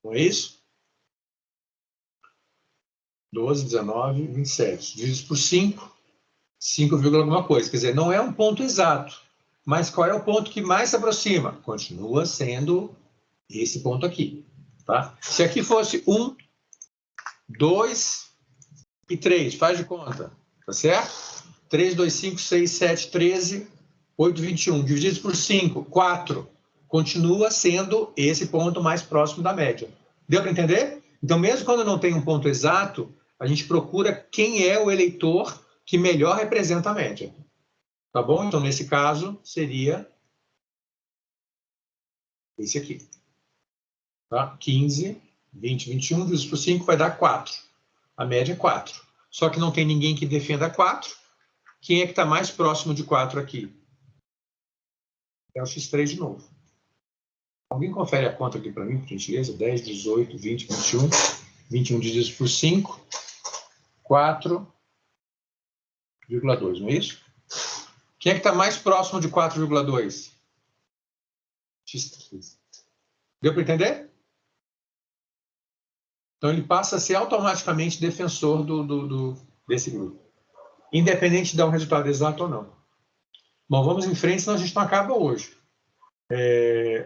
Não é isso? 12, 19, 27. Divididos por 5, 5, alguma coisa. Quer dizer, não é um ponto exato. Mas qual é o ponto que mais se aproxima? Continua sendo esse ponto aqui. Tá? Se aqui fosse 1, 2 e 3, faz de conta, tá certo? 3, 2, 5, 6, 7, 13, 8, 21, divididos por 5, 4, continua sendo esse ponto mais próximo da média. Deu para entender? Então, mesmo quando não tem um ponto exato, a gente procura quem é o eleitor que melhor representa a média. Tá bom? Então, nesse caso, seria esse aqui. Tá? 15, 20, 21, divididos por 5 vai dar 4. A média é 4. Só que não tem ninguém que defenda 4. Quem é que está mais próximo de 4 aqui? É o X3 de novo. Alguém confere a conta aqui para mim, por gentileza? 10, 18, 20, 21. 21 divididos por 5. 4,2, não é isso? Quem é que está mais próximo de 4,2? X3. Deu para entender? Então, ele passa a ser automaticamente defensor desse grupo, independente de dar um resultado exato ou não. Bom, vamos em frente, senão a gente não acaba hoje.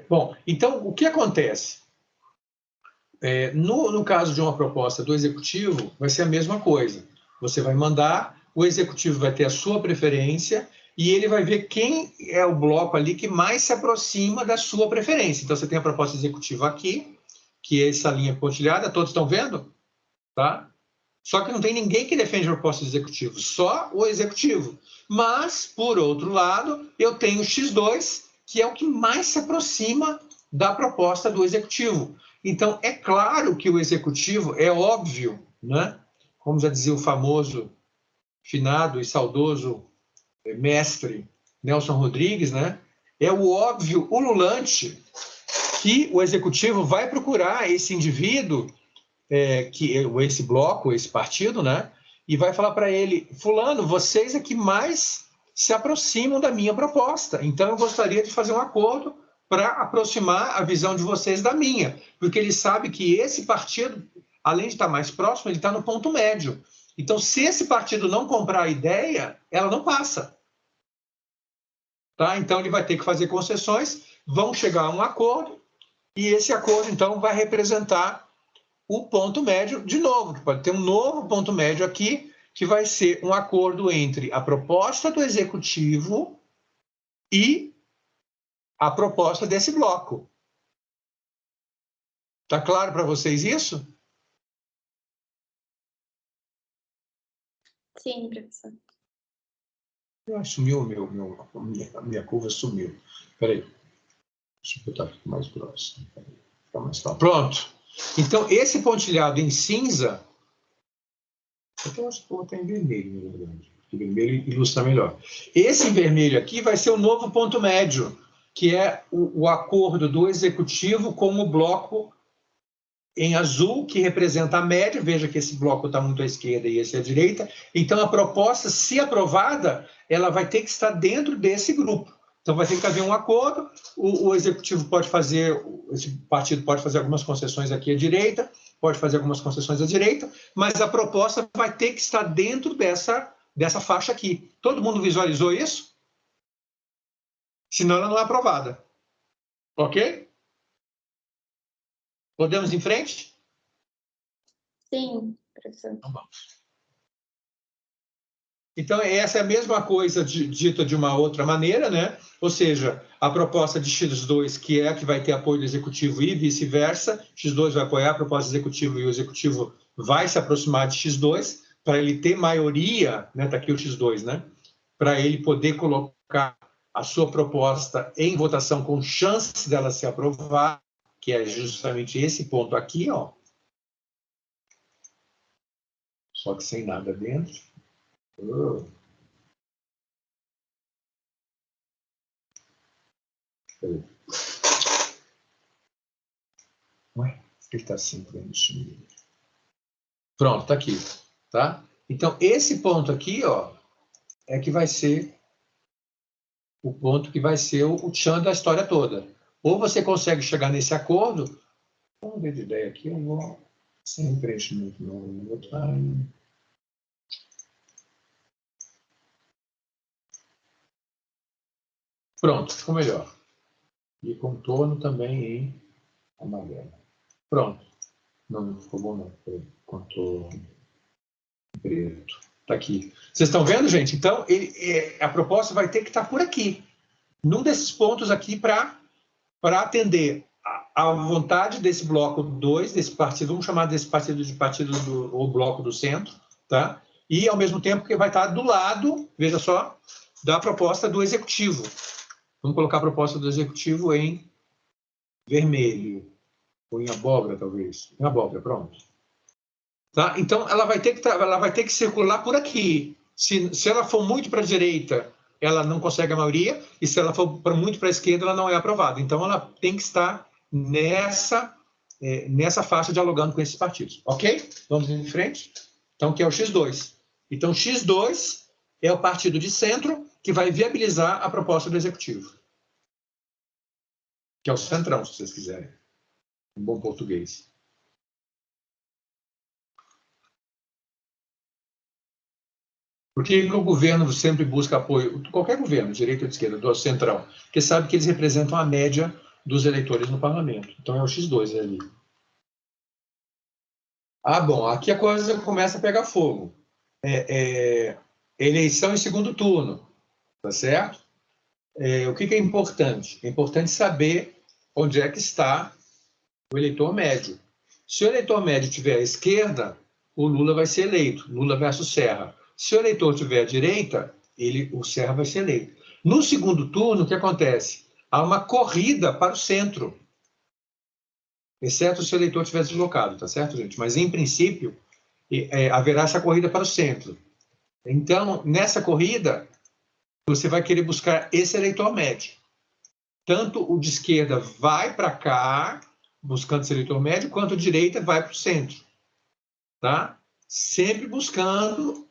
Bom, então, o que acontece? No caso de uma proposta do Executivo, vai ser a mesma coisa. Você vai mandar, o Executivo vai ter a sua preferência e ele vai ver quem é o bloco ali que mais se aproxima da sua preferência. Então, você tem a proposta executiva aqui, que é essa linha pontilhada, todos estão vendo? Tá? Só que não tem ninguém que defende a proposta do Executivo, só o Executivo. Mas, por outro lado, eu tenho o X2, que é o que mais se aproxima da proposta do Executivo. Então, é claro que o Executivo, é óbvio, né? Como já dizia o famoso, finado e saudoso mestre Nelson Rodrigues, né? É o óbvio ululante que o Executivo vai procurar esse indivíduo, esse bloco, esse partido, né, e vai falar para ele, fulano, vocês é que mais se aproximam da minha proposta, então eu gostaria de fazer um acordo para aproximar a visão de vocês da minha, porque ele sabe que esse partido, além de estar mais próximo, ele está no ponto médio. Então, se esse partido não comprar a ideia, ela não passa. Tá? Então, ele vai ter que fazer concessões, vão chegar a um acordo, e esse acordo, então, vai representar o ponto médio de novo, que pode ter um novo ponto médio aqui, que vai ser um acordo entre a proposta do executivo e a proposta desse bloco. Tá claro para vocês isso? Sim, professor. Sumiu a minha curva sumiu. Espera aí. Deixa eu botar aqui mais próximo. Fica mais claro. Pronto. Então, esse pontilhado em cinza, eu acho que vou botar em vermelho, na verdade. Porque vermelho ilustra melhor. Esse em vermelho aqui vai ser o novo ponto médio, que é o acordo do executivo com o bloco em azul, que representa a média. Veja que esse bloco está muito à esquerda e esse à direita. Então, a proposta, se aprovada, ela vai ter que estar dentro desse grupo. Então, vai ter que haver um acordo, o executivo pode fazer, esse partido pode fazer algumas concessões aqui à direita, pode fazer algumas concessões à direita, mas a proposta vai ter que estar dentro dessa faixa aqui. Todo mundo visualizou isso? Senão, ela não é aprovada. Ok? Podemos ir em frente? Sim, professor. Então, vamos. Então, essa é a mesma coisa dita de uma outra maneira, né? Ou seja, a proposta de X2, que é a que vai ter apoio do executivo e vice-versa, X2 vai apoiar a proposta do executivo e o executivo vai se aproximar de X2, para ele ter maioria, né? Está aqui o X2, né? Para ele poder colocar a sua proposta em votação com chance dela se aprovar, que é justamente esse ponto aqui, ó. Só que sem nada dentro. Ué, ele está sempre aí. Pronto, está aqui, tá? Então, esse ponto aqui, ó, é que vai ser o ponto que vai ser o tchan da história toda. Ou você consegue chegar nesse acordo, vamos ver de ideia aqui, eu vou sem preenchimento, não vou botar em... Pronto, ficou melhor. E contorno também em amarelo. Pronto. Não ficou bom, não. Contorno preto. Está aqui. Vocês estão vendo, gente? Então, a proposta vai ter que estar por aqui. Num desses pontos aqui para atender à vontade desse bloco 2, desse partido, vamos chamar desse partido de ou bloco do centro, tá? E, ao mesmo tempo, que vai estar do lado, veja só, da proposta do executivo. Vamos colocar a proposta do executivo em vermelho, ou em abóbora, talvez. Em abóbora, pronto. Tá? Então, ela vai ter que circular por aqui. Se ela for muito para a direita, ela não consegue a maioria, e se ela for muito para a esquerda, ela não é aprovada. Então, ela tem que estar nessa faixa dialogando com esses partidos. Ok? Vamos em frente? Então, que é o X2. Então, X2 é o partido de centro que vai viabilizar a proposta do executivo. Que é o centrão, se vocês quiserem. Em bom português. Por que o governo sempre busca apoio? Qualquer governo, direita ou de esquerda, do centrão, porque sabe que eles representam a média dos eleitores no parlamento. Então, é o X2 ali. Ah, bom, aqui a coisa começa a pegar fogo. Eleição em segundo turno, tá certo? O que é importante? É importante saber onde é que está o eleitor médio. Se o eleitor médio estiver à esquerda, o Lula vai ser eleito, Lula versus Serra. Se o eleitor estiver à direita, o Serra vai ser eleito. No segundo turno, o que acontece? Há uma corrida para o centro, exceto se o eleitor estiver deslocado, tá certo, gente? Mas, em princípio, haverá essa corrida para o centro. Então, nessa corrida, você vai querer buscar esse eleitor médio. Tanto o de esquerda vai para cá, buscando esse eleitor médio, quanto o de direita vai para o centro. Tá? sempre buscando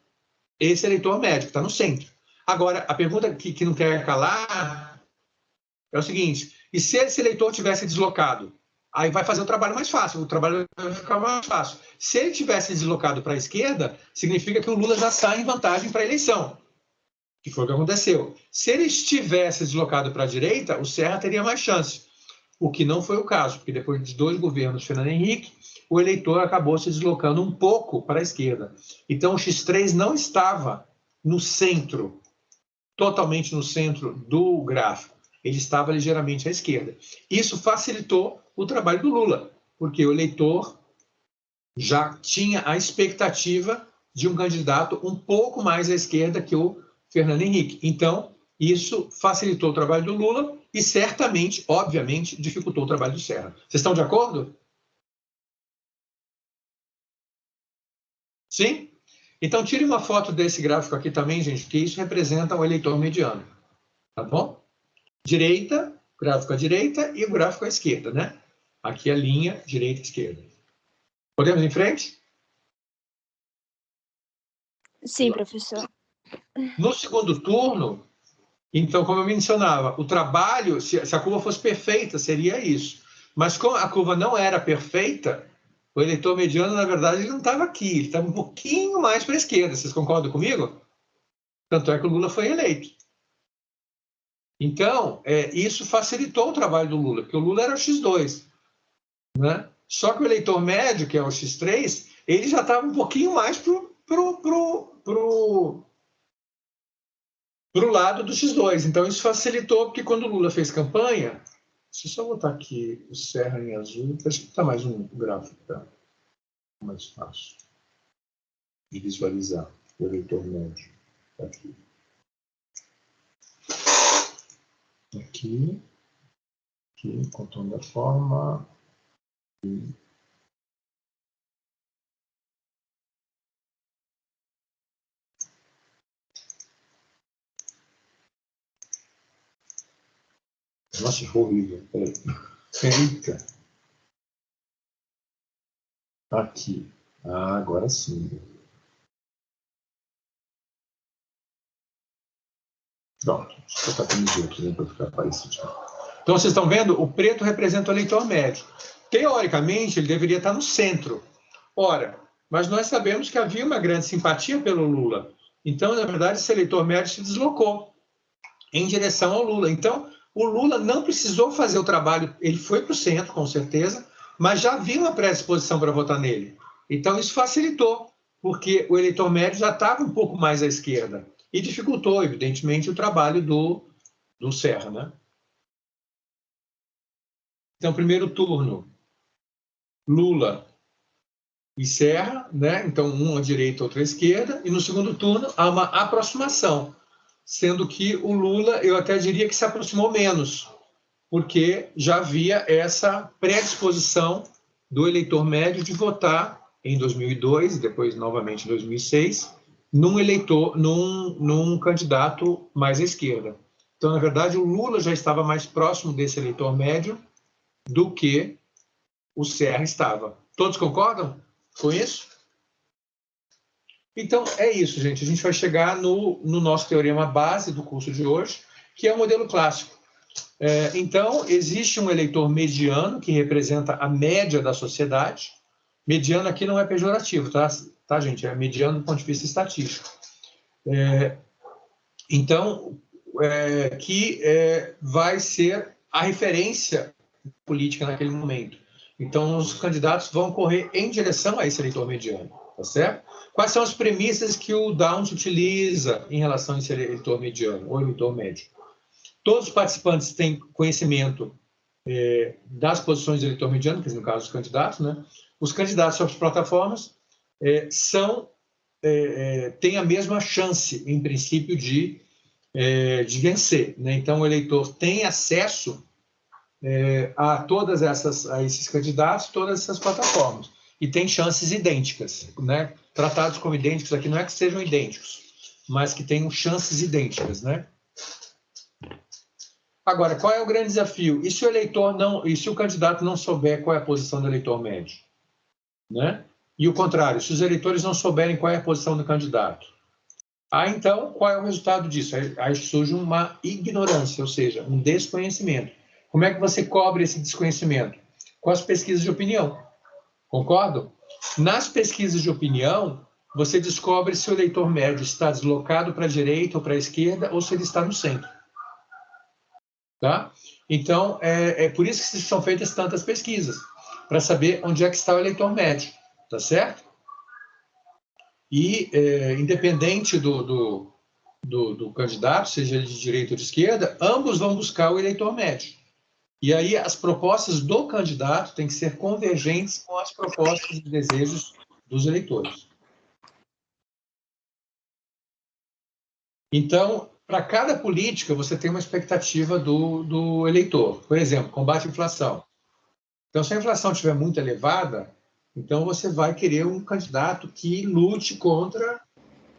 esse eleitor médio, que está no centro. Agora, a pergunta que não quer calar é o seguinte, e se esse eleitor tivesse deslocado? Aí vai fazer o trabalho mais fácil, o trabalho vai ficar mais fácil. Se ele tivesse deslocado para a esquerda, significa que o Lula já está em vantagem para a eleição, que foi o que aconteceu. Se ele estivesse deslocado para a direita, o Serra teria mais chance, o que não foi o caso, porque depois de 2 governos Fernando Henrique, o eleitor acabou se deslocando um pouco para a esquerda. Então, o X3 não estava no centro, totalmente no centro do gráfico. Ele estava ligeiramente à esquerda. Isso facilitou o trabalho do Lula, porque o eleitor já tinha a expectativa de um candidato um pouco mais à esquerda que o Fernando Henrique. Então, isso facilitou o trabalho do Lula e certamente, obviamente, dificultou o trabalho do Serra. Vocês estão de acordo? Sim? Então, tire uma foto desse gráfico aqui também, gente, que isso representa o eleitor mediano. Tá bom? Direita, gráfico à direita e o gráfico à esquerda, né? Aqui a linha direita e esquerda. Podemos ir em frente? Sim, professor. No segundo turno, então, como eu mencionava, o trabalho, se a curva fosse perfeita, seria isso. Mas como a curva não era perfeita, o eleitor mediano, na verdade, ele não estava aqui, ele estava um pouquinho mais para a esquerda. Vocês concordam comigo? Tanto é que o Lula foi eleito. Então, isso facilitou o trabalho do Lula, porque o Lula era o X2. Né? Só que o eleitor médio, que é o X3, ele já estava um pouquinho mais pro lado do X2. Então, isso facilitou, porque quando o Lula fez campanha... Deixa eu só botar aqui o Serra em azul. Deixa eu botar mais um gráfico, tá? Mais fácil de visualizar o eleitor médio. Aqui. Aqui, contorno da forma. Nossa, ficou horrível. Peraí. Eita. Aqui. Ah, agora sim. Pronto. Deixa eu botar camiseta aqui, né, para ficar parecido. Então, vocês estão vendo? O preto representa o eleitor médio. Teoricamente, ele deveria estar no centro. Ora, mas nós sabemos que havia uma grande simpatia pelo Lula. Então, na verdade, esse eleitor médio se deslocou em direção ao Lula. Então, o Lula não precisou fazer o trabalho, ele foi para o centro, com certeza, mas já havia uma predisposição para votar nele. Então, isso facilitou, porque o eleitor médio já estava um pouco mais à esquerda e dificultou, evidentemente, o trabalho do Serra, né? Então, primeiro turno, Lula e Serra, né? Então, um à direita, outro à esquerda, e no segundo turno há uma aproximação, sendo que o Lula, eu até diria que se aproximou menos, porque já havia essa predisposição do eleitor médio de votar em 2002, depois novamente em 2006, num candidato mais à esquerda. Então, na verdade, o Lula já estava mais próximo desse eleitor médio do que o Serra estava. Todos concordam com isso? Então, é isso, gente. A gente vai chegar no nosso teorema base do curso de hoje, que é o modelo clássico. Então, existe um eleitor mediano, que representa a média da sociedade. Mediano aqui não é pejorativo, tá, gente? É mediano do ponto de vista estatístico. Então, que vai ser a referência política naquele momento. Então, os candidatos vão correr em direção a esse eleitor mediano, tá certo? Quais são as premissas que o Downs utiliza em relação a esse eleitor mediano, ou eleitor médio? Todos os participantes têm conhecimento das posições do eleitor mediano, que no caso os candidatos, né? Os candidatos sobre as plataformas têm a mesma chance, em princípio, de vencer, né? Então, o eleitor tem acesso a esses candidatos, todas essas plataformas, e tem chances idênticas, né? Tratados como idênticos aqui não é que sejam idênticos, mas que tenham chances idênticas, né? Agora, qual é o grande desafio? E se o candidato não souber qual é a posição do eleitor médio, né? E o contrário, se os eleitores não souberem qual é a posição do candidato. Então, qual é o resultado disso? Aí surge uma ignorância, ou seja, um desconhecimento. Como é que você cobre esse desconhecimento? Com as pesquisas de opinião. Concordo? Nas pesquisas de opinião, você descobre se o eleitor médio está deslocado para a direita ou para a esquerda, ou se ele está no centro. Tá? Então, é por isso que são feitas tantas pesquisas, para saber onde é que está o eleitor médio. Tá certo? E, independente do candidato, seja ele de direita ou de esquerda, ambos vão buscar o eleitor médio. E aí as propostas do candidato têm que ser convergentes com as propostas e desejos dos eleitores. Então, para cada política, você tem uma expectativa do eleitor. Por exemplo, combate à inflação. Então, se a inflação estiver muito elevada, então você vai querer um candidato que lute contra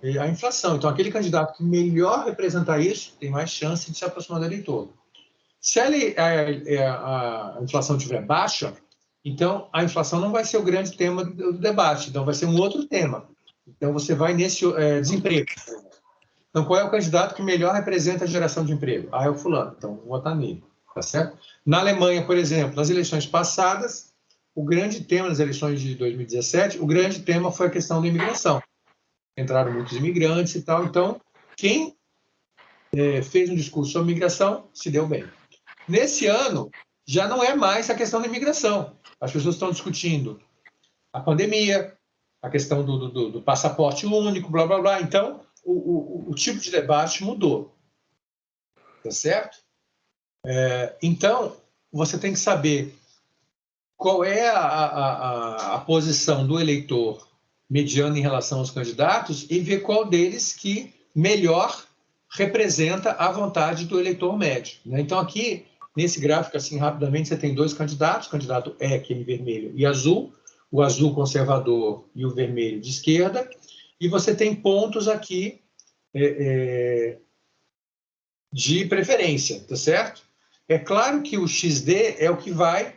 a inflação. Então, aquele candidato que melhor representar isso tem mais chance de se aproximar do eleitor. Se a inflação estiver baixa, então a inflação não vai ser o grande tema do debate, então vai ser um outro tema. Então, você vai nesse desemprego. Então, qual é o candidato que melhor representa a geração de emprego? É o fulano, então vou votar nele. Tá certo? Na Alemanha, por exemplo, nas eleições passadas, o grande tema das eleições de 2017, o grande tema foi a questão da imigração. Entraram muitos imigrantes e tal, então quem fez um discurso sobre imigração se deu bem. Nesse ano, já não é mais a questão da imigração. As pessoas estão discutindo a pandemia, a questão do passaporte único, blá, blá, blá. Então, o tipo de debate mudou. Tá certo? Então, você tem que saber qual é a posição do eleitor mediano em relação aos candidatos e ver qual deles que melhor representa a vontade do eleitor médio. Né? Então, aqui, nesse gráfico, assim, rapidamente, você tem dois candidatos, o candidato aquele vermelho e azul, o azul conservador e o vermelho de esquerda, e você tem pontos aqui de preferência, tá certo? É claro que o XD é o que vai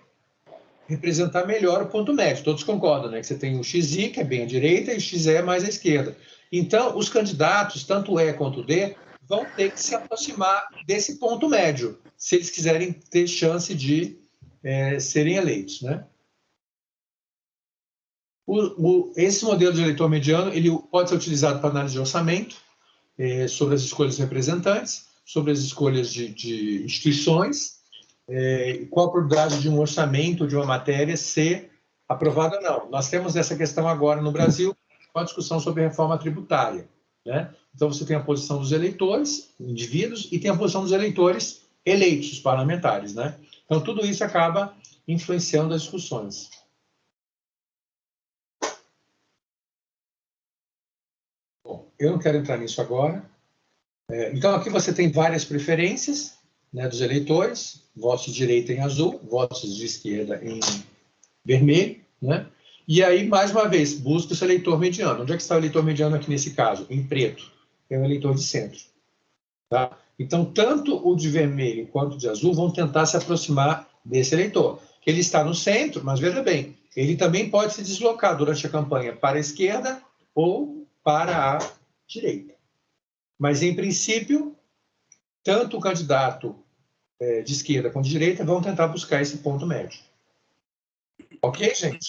representar melhor o ponto médio. Todos concordam, né? Que você tem o XI, que é bem à direita, e o XE é mais à esquerda. Então, os candidatos, tanto o E quanto o D, vão ter que se aproximar desse ponto médio, se eles quiserem ter chance de serem eleitos, né? Esse modelo de eleitor mediano ele pode ser utilizado para análise de orçamento, sobre as escolhas de representantes, sobre as escolhas de instituições, qual a probabilidade de um orçamento de uma matéria ser aprovada ou não. Nós temos essa questão agora no Brasil, com a discussão sobre a reforma tributária. Né? Então, você tem a posição dos eleitores, indivíduos, e tem a posição dos eleitores eleitos, os parlamentares. Né? Então, tudo isso acaba influenciando as discussões. Bom, eu não quero entrar nisso agora. Então, aqui você tem várias preferências, né, dos eleitores, votos de direita em azul, votos de esquerda em vermelho, né? E aí, mais uma vez, busca o eleitor mediano. Onde é que está o eleitor mediano aqui nesse caso? Em preto. É o eleitor de centro. Tá? Então, tanto o de vermelho quanto o de azul vão tentar se aproximar desse eleitor. Ele está no centro, mas veja bem, ele também pode se deslocar durante a campanha para a esquerda ou para a direita. Mas, em princípio, tanto o candidato de esquerda quanto de direita vão tentar buscar esse ponto médio. Ok, gente?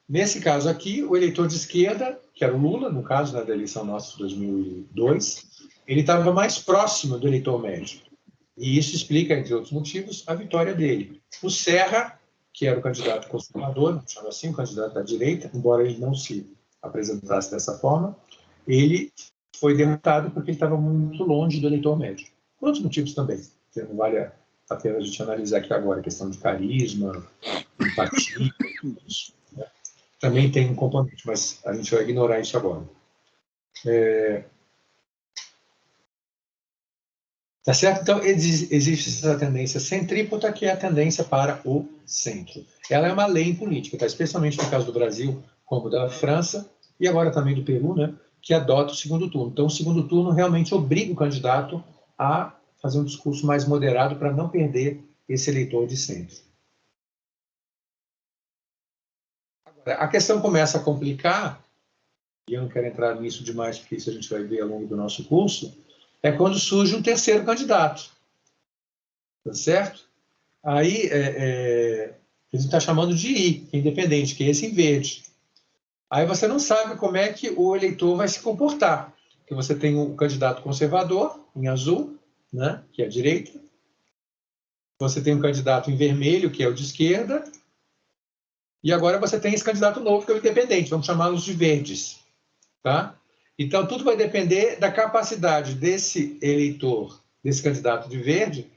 Nesse caso aqui, o eleitor de esquerda, que era o Lula, no caso da eleição nossa de 2002, ele estava mais próximo do eleitor médio. E isso explica, entre outros motivos, a vitória dele. O Serra, que era o candidato conservador, chama assim, o candidato da direita, embora ele não se apresentasse dessa forma, ele foi derrotado porque ele estava muito longe do eleitor médio. Por outros motivos também, que não vale a pena a gente analisar aqui agora, a questão de carisma, empatia, isso, né? Também tem um componente, mas a gente vai ignorar isso agora. Tá certo? Então, existe essa tendência centrípeta, que é a tendência para o centro. Ela é uma lei em política, tá? Especialmente no caso do Brasil, como da França, e agora também do Peru, né? Que adota o segundo turno. Então, o segundo turno realmente obriga o candidato a fazer um discurso mais moderado para não perder esse eleitor de centro. A questão começa a complicar, e eu não quero entrar nisso demais, porque isso a gente vai ver ao longo do nosso curso, é quando surge um terceiro candidato. Tá certo? Aí, a gente está chamando de I, independente, que é esse em verde. Aí você não sabe como é que o eleitor vai se comportar. Porque você tem o candidato conservador, em azul, né, que é a direita. Você tem um candidato em vermelho, que é o de esquerda. E agora você tem esse candidato novo, que é o independente. Vamos chamá-los de verdes. Tá? Então, tudo vai depender da capacidade desse eleitor, desse candidato de verde,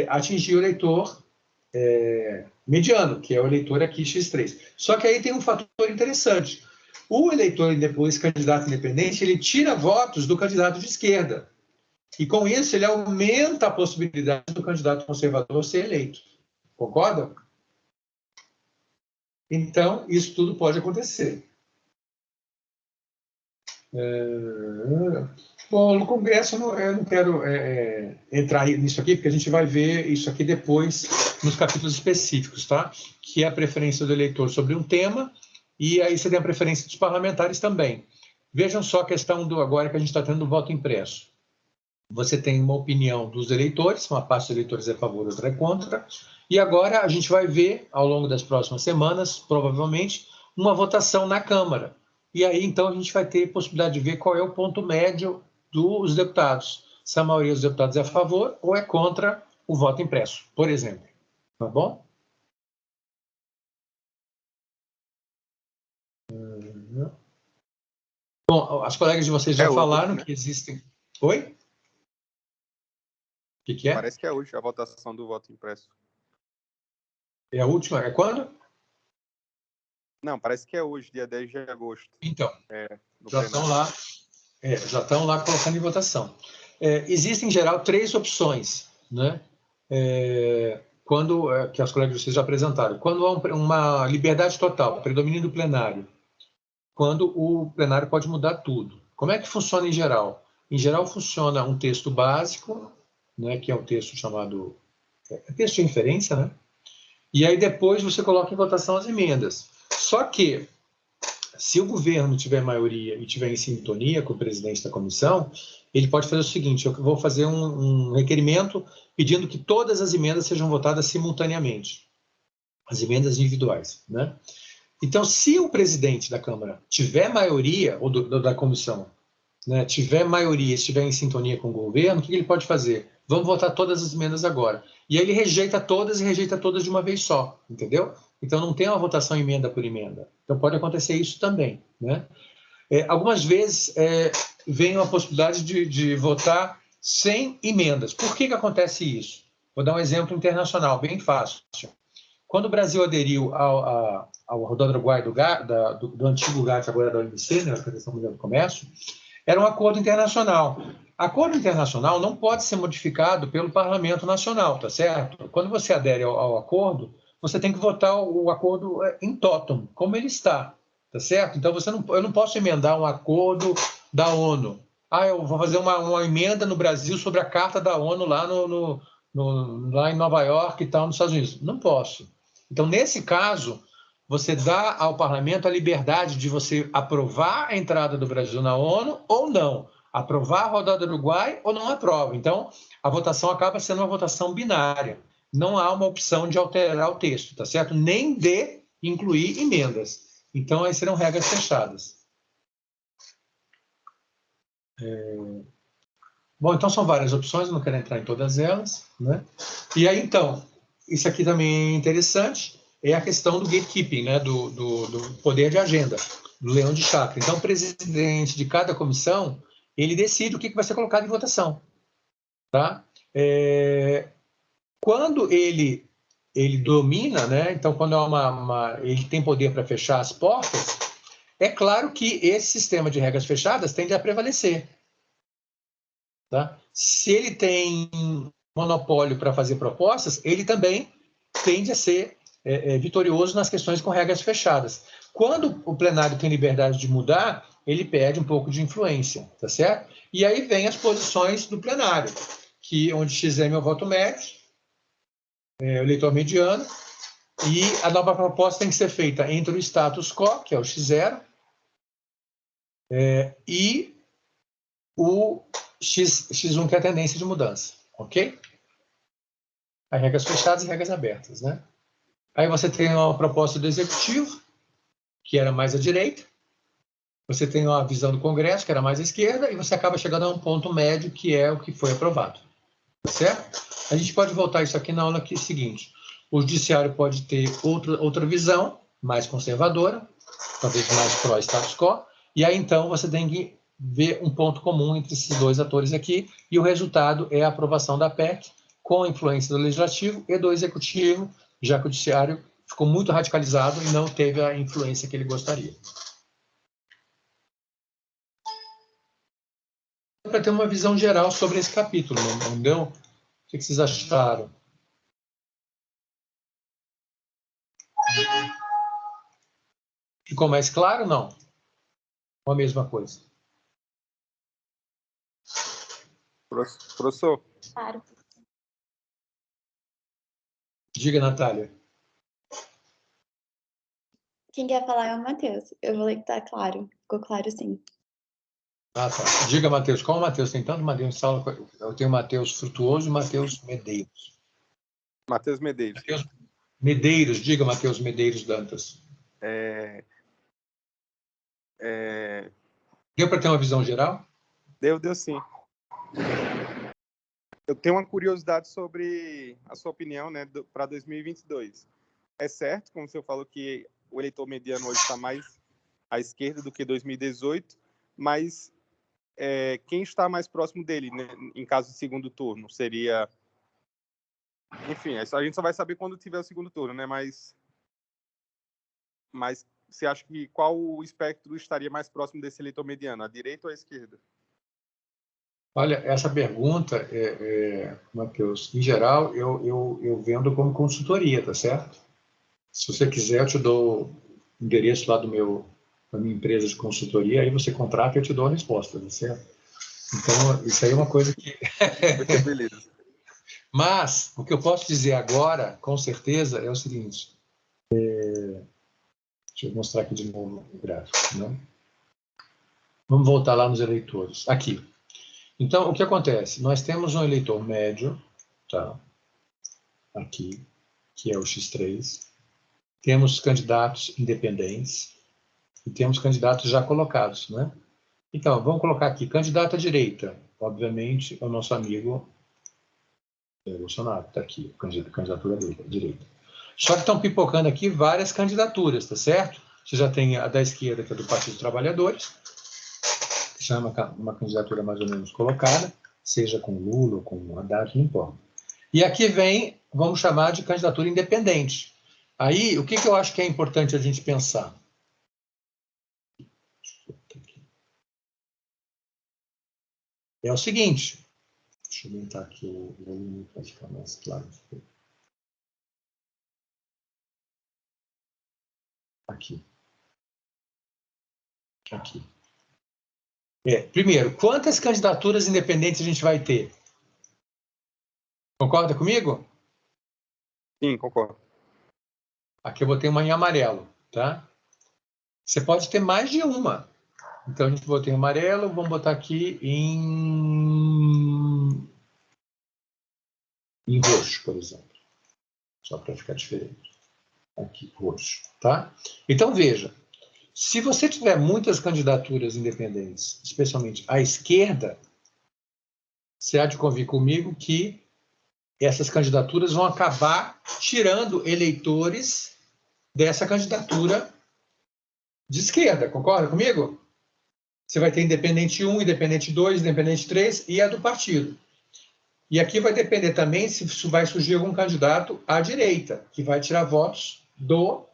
atingir o eleitor mediano, que é o eleitor aqui X3. Só que aí tem um fator interessante. O eleitor, esse candidato independente, ele tira votos do candidato de esquerda. E com isso ele aumenta a possibilidade do candidato conservador ser eleito. Concordam? Então, isso tudo pode acontecer. Bom, no Congresso eu não quero entrar nisso aqui, porque a gente vai ver isso aqui depois nos capítulos específicos, tá? Que é a preferência do eleitor sobre um tema, e aí você tem a preferência dos parlamentares também. Vejam só a questão do agora que a gente está tendo do voto impresso. Você tem uma opinião dos eleitores, uma parte dos eleitores é a favor, outra é contra, e agora a gente vai ver, ao longo das próximas semanas, provavelmente, uma votação na Câmara. E aí, então, a gente vai ter possibilidade de ver qual é o ponto médio dos deputados. Se a maioria dos deputados é a favor ou é contra o voto impresso, por exemplo. Tá bom? Bom, as colegas de vocês já falaram hoje, né? Que existem... Oi? O que é? Parece que é hoje a votação do voto impresso. É a última? É quando? Não, parece que é hoje, dia 10 de agosto. Então, já estão lá colocando em votação. Existem, em geral, 3 opções, né? Que as colegas de vocês já apresentaram. Quando há uma liberdade total, predomínio do plenário, quando o plenário pode mudar tudo. Como é que funciona em geral? Em geral, funciona um texto básico, né, que é um texto chamado texto de inferência, né? E aí depois você coloca em votação as emendas. Só que, se o governo tiver maioria e tiver em sintonia com o presidente da comissão, ele pode fazer o seguinte: eu vou fazer um requerimento pedindo que todas as emendas sejam votadas simultaneamente, as emendas individuais, né? Então, se o presidente da Câmara tiver maioria, ou da comissão, né, tiver maioria, estiver em sintonia com o governo, o que ele pode fazer? Vamos votar todas as emendas agora. E aí ele rejeita todas e rejeita todas de uma vez só, entendeu? Então não tem uma votação emenda por emenda. Então pode acontecer isso também, né? Algumas vezes vem uma possibilidade de votar sem emendas. Por que acontece isso? Vou dar um exemplo internacional, bem fácil. Quando o Brasil aderiu ao Rodado Uruguai do antigo GATT, agora da OMC, né, a Organização Mundial do Comércio, era um acordo internacional. Acordo internacional não pode ser modificado pelo Parlamento Nacional, tá certo? Quando você adere ao acordo, você tem que votar o acordo em totum, como ele está, tá certo? Então, eu não posso emendar um acordo da ONU. Eu vou fazer uma emenda no Brasil sobre a Carta da ONU lá, lá em Nova York e tal, nos Estados Unidos. Não posso. Então, nesse caso, você dá ao parlamento a liberdade de você aprovar a entrada do Brasil na ONU ou não, aprovar a rodada do Uruguai ou não aprova. Então, a votação acaba sendo uma votação binária. Não há uma opção de alterar o texto, tá certo? Nem de incluir emendas. Então, aí serão regras fechadas. Bom, então são várias opções, eu não quero entrar em todas elas, né? E aí, então, isso aqui também é interessante, é a questão do gatekeeping, né? do poder de agenda, do leão de chakra. Então, o presidente de cada comissão, ele decide o que vai ser colocado em votação, tá? Quando ele domina, né? Então, quando ele tem poder para fechar as portas, é claro que esse sistema de regras fechadas tende a prevalecer. Tá? Se ele tem monopólio para fazer propostas, ele também tende a ser vitorioso nas questões com regras fechadas. Quando o plenário tem liberdade de mudar, ele perde um pouco de influência, tá certo? E aí vem as posições do plenário, onde XM é o voto médio, o eleitor mediano, E a nova proposta tem que ser feita entre o status quo, que é o x0, e o x1, que é a tendência de mudança, ok? As regras fechadas e regras abertas, né? Aí você tem uma proposta do executivo, que era mais à direita, você tem uma visão do Congresso, que era mais à esquerda, e você acaba chegando a um ponto médio, que é o que foi aprovado, certo? A gente pode voltar isso aqui na aula aqui seguinte. O judiciário pode ter outra visão, mais conservadora, talvez mais pró-status quo, e aí então você tem que ver um ponto comum entre esses dois atores aqui, e o resultado é a aprovação da PEC, com a influência do Legislativo e do Executivo, já que o judiciário ficou muito radicalizado e não teve a influência que ele gostaria. Para ter uma visão geral sobre esse capítulo, entendeu? O que vocês acharam? Ficou mais claro, não? Ou a mesma coisa? Professor? Claro. Diga, Natália. Quem quer falar é o Matheus. Eu vou ler que tá claro. Ficou claro, sim. Ah, tá. Diga, Matheus. Qual o Matheus? Tem tanto Matheus em sala. Eu tenho o Matheus Frutuoso e o Matheus Medeiros. Matheus Medeiros. Matheus Medeiros. Diga, Matheus Medeiros Dantas. Deu para ter uma visão geral? Deu sim. Eu tenho uma curiosidade sobre a sua opinião, né, para 2022. É certo, como o senhor falou, que o eleitor mediano hoje está mais à esquerda do que 2018, mas quem está mais próximo dele, né, em caso de segundo turno? Seria... Enfim, a gente só vai saber quando tiver o segundo turno, né? Mas você acha que qual o espectro estaria mais próximo desse eleitor mediano, à direita ou à esquerda? Olha, essa pergunta, Matheus, em geral, eu vendo como consultoria, tá certo? Se você quiser, eu te dou o endereço lá da minha empresa de consultoria, aí você contrata e eu te dou a resposta, tá certo? Então, isso aí é uma coisa que... Beleza. Mas, o que eu posso dizer agora, com certeza, é o seguinte. Deixa eu mostrar aqui de novo o gráfico, né? Vamos voltar lá nos eleitores. Aqui. Então, o que acontece? Nós temos um eleitor médio, tá? Aqui, que é o X3. Temos candidatos independentes e temos candidatos já colocados, né? Então, vamos colocar aqui, candidato à direita. Obviamente, é o nosso amigo Bolsonaro, está aqui, a candidatura dele, à direita. Só que estão pipocando aqui várias candidaturas, tá certo? Você já tem a da esquerda, que é do Partido dos Trabalhadores, que chama uma candidatura mais ou menos colocada, seja com Lula ou com Haddad, não importa. E aqui vem, vamos chamar de candidatura independente. Aí, o que eu acho que é importante a gente pensar? É o seguinte, deixa eu aumentar aqui o volume para ficar mais claro. Aqui. Primeiro, quantas candidaturas independentes a gente vai ter? Concorda comigo? Sim, concordo. Aqui eu botei uma em amarelo, tá? Você pode ter mais de uma. Então, a gente botou em amarelo, vamos botar aqui em roxo, por exemplo. Só para ficar diferente. Aqui, roxo, tá? Então, veja. Se você tiver muitas candidaturas independentes, especialmente à esquerda, você há de convir comigo que essas candidaturas vão acabar tirando eleitores dessa candidatura de esquerda. Concorda comigo? Você vai ter independente 1, independente 2, independente 3 e a do partido. E aqui vai depender também se vai surgir algum candidato à direita, que vai tirar votos do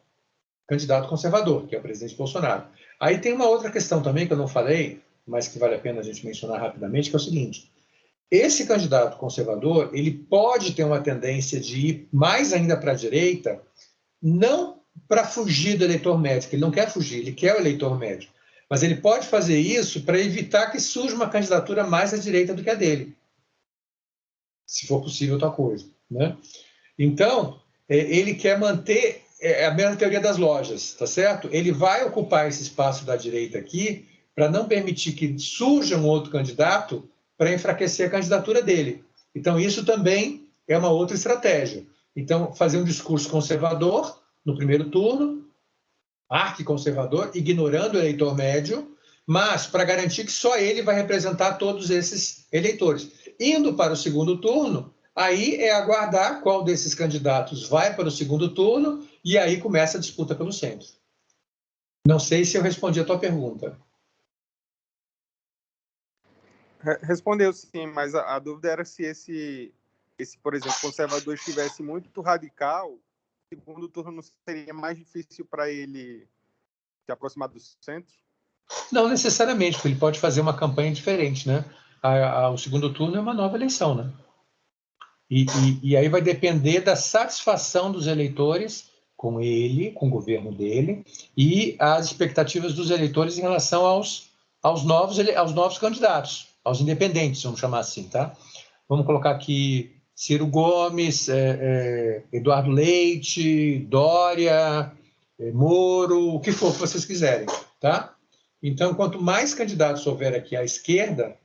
candidato conservador, que é o presidente Bolsonaro. Aí tem uma outra questão também que eu não falei, mas que vale a pena a gente mencionar rapidamente, que é o seguinte. Esse candidato conservador, ele pode ter uma tendência de ir mais ainda para a direita, não para fugir do eleitor médio, que ele não quer fugir, ele quer o eleitor médio. Mas ele pode fazer isso para evitar que surja uma candidatura mais à direita do que a dele. Se for possível, outra coisa, né? Então, ele quer manter a mesma teoria das lojas, tá certo? Ele vai ocupar esse espaço da direita aqui para não permitir que surja um outro candidato para enfraquecer a candidatura dele. Então, isso também é uma outra estratégia. Então, fazer um discurso conservador no primeiro turno, arquiconservador, ignorando o eleitor médio, mas para garantir que só ele vai representar todos esses eleitores. Indo para o segundo turno, aí é aguardar qual desses candidatos vai para o segundo turno e aí começa a disputa pelo centro. Não sei se eu respondi a tua pergunta. Respondeu sim, mas a dúvida era se esse, por exemplo, conservador estivesse muito radical, o segundo turno não seria mais difícil para ele se aproximar do centro? Não necessariamente, porque ele pode fazer uma campanha diferente, né? O segundo turno é uma nova eleição, né? E aí vai depender da satisfação dos eleitores com ele, com o governo dele, e as expectativas dos eleitores em relação aos novos candidatos, aos independentes, vamos chamar assim, tá? Vamos colocar aqui Ciro Gomes, Eduardo Leite, Dória, Moro, o que for que vocês quiserem, tá? Então, quanto mais candidatos houver aqui à esquerda,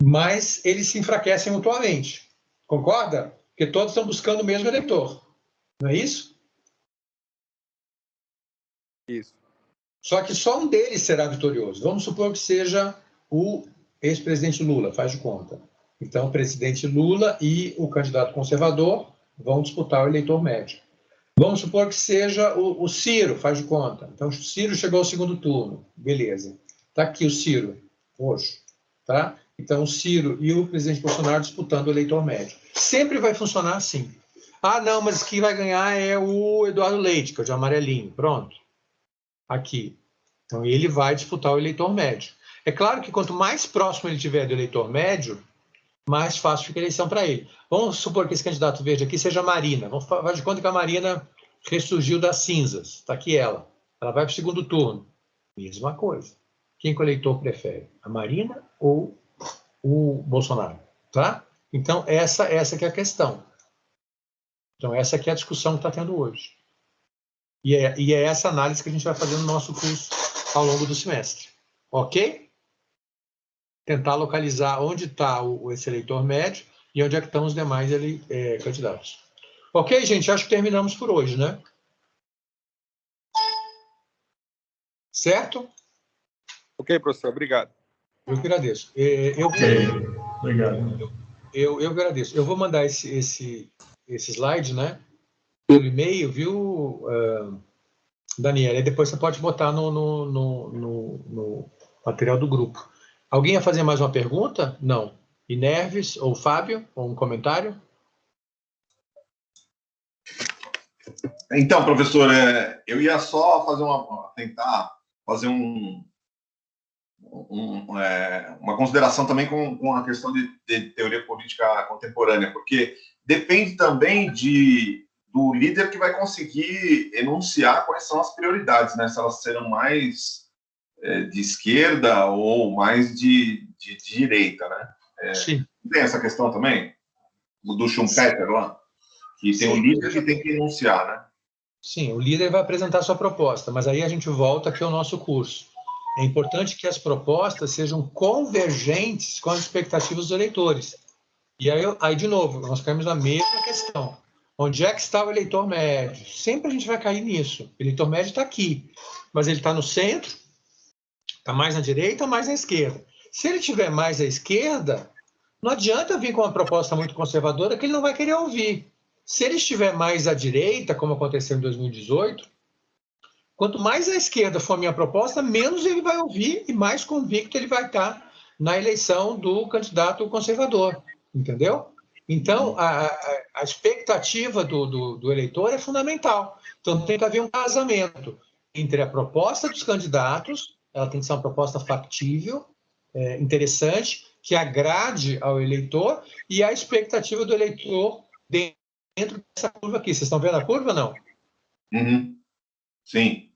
mais eles se enfraquecem mutuamente. Concorda? Porque todos estão buscando o mesmo eleitor. Não é isso? Isso. Só que só um deles será vitorioso. Vamos supor que seja o ex-presidente Lula, faz de conta. Então, o presidente Lula e o candidato conservador vão disputar o eleitor médio. Vamos supor que seja o Ciro, faz de conta. Então, o Ciro chegou ao segundo turno. Beleza. Está aqui o Ciro, roxo. Tá? Então, o Ciro e o presidente Bolsonaro disputando o eleitor médio. Sempre vai funcionar assim. Ah, não, mas quem vai ganhar é o Eduardo Leite, que é o de amarelinho. Pronto. Aqui. Então, ele vai disputar o eleitor médio. É claro que quanto mais próximo ele tiver do eleitor médio, mais fácil fica a eleição para ele. Vamos supor que esse candidato verde aqui seja a Marina. Vamos fazer de conta que a Marina ressurgiu das cinzas. Está aqui ela. Ela vai para o segundo turno. Mesma coisa. Quem que o eleitor prefere? A Marina ou o Bolsonaro? Tá? Então, essa que é a questão. Então, essa que é a discussão que está tendo hoje. E é essa análise que a gente vai fazer no nosso curso ao longo do semestre. Ok? Tentar localizar onde está esse eleitor médio e onde é que estão os demais candidatos. Ok, gente? Acho que terminamos por hoje, né? Certo? Ok, professor. Obrigado. Eu que agradeço. Obrigado. Eu agradeço. Eu vou mandar esse slide, né? Pelo e-mail, viu, Daniela? E depois você pode botar no material do grupo. Alguém ia fazer mais uma pergunta? Não. Inerves ou Fábio? Ou um comentário? Então, professor, eu ia só tentar fazer uma consideração também com a questão de teoria política contemporânea, porque depende também do líder que vai conseguir enunciar quais são as prioridades, né? Se elas serão mais de esquerda ou mais de direita, né? Sim. Tem essa questão também? Do Schumpeter lá? Que tem um líder que tem que enunciar, né? Sim, o líder vai apresentar sua proposta, mas aí a gente volta aqui ao nosso curso. É importante que as propostas sejam convergentes com as expectativas dos eleitores. E aí de novo, nós caímos na mesma questão. Onde é que está o eleitor médio? Sempre a gente vai cair nisso. O eleitor médio está aqui, mas ele está no centro, está mais na direita ou mais na esquerda. Se ele estiver mais à esquerda, não adianta vir com uma proposta muito conservadora que ele não vai querer ouvir. Se ele estiver mais à direita, como aconteceu em 2018, quanto mais à esquerda for a minha proposta, menos ele vai ouvir e mais convicto ele vai estar na eleição do candidato conservador. Entendeu? Então, a expectativa do eleitor é fundamental. Então, tem que haver um casamento entre a proposta dos candidatos, ela tem que ser uma proposta factível, interessante, que agrade ao eleitor, e a expectativa do eleitor dentro dessa curva aqui. Vocês estão vendo a curva ou não? Uhum. Sim.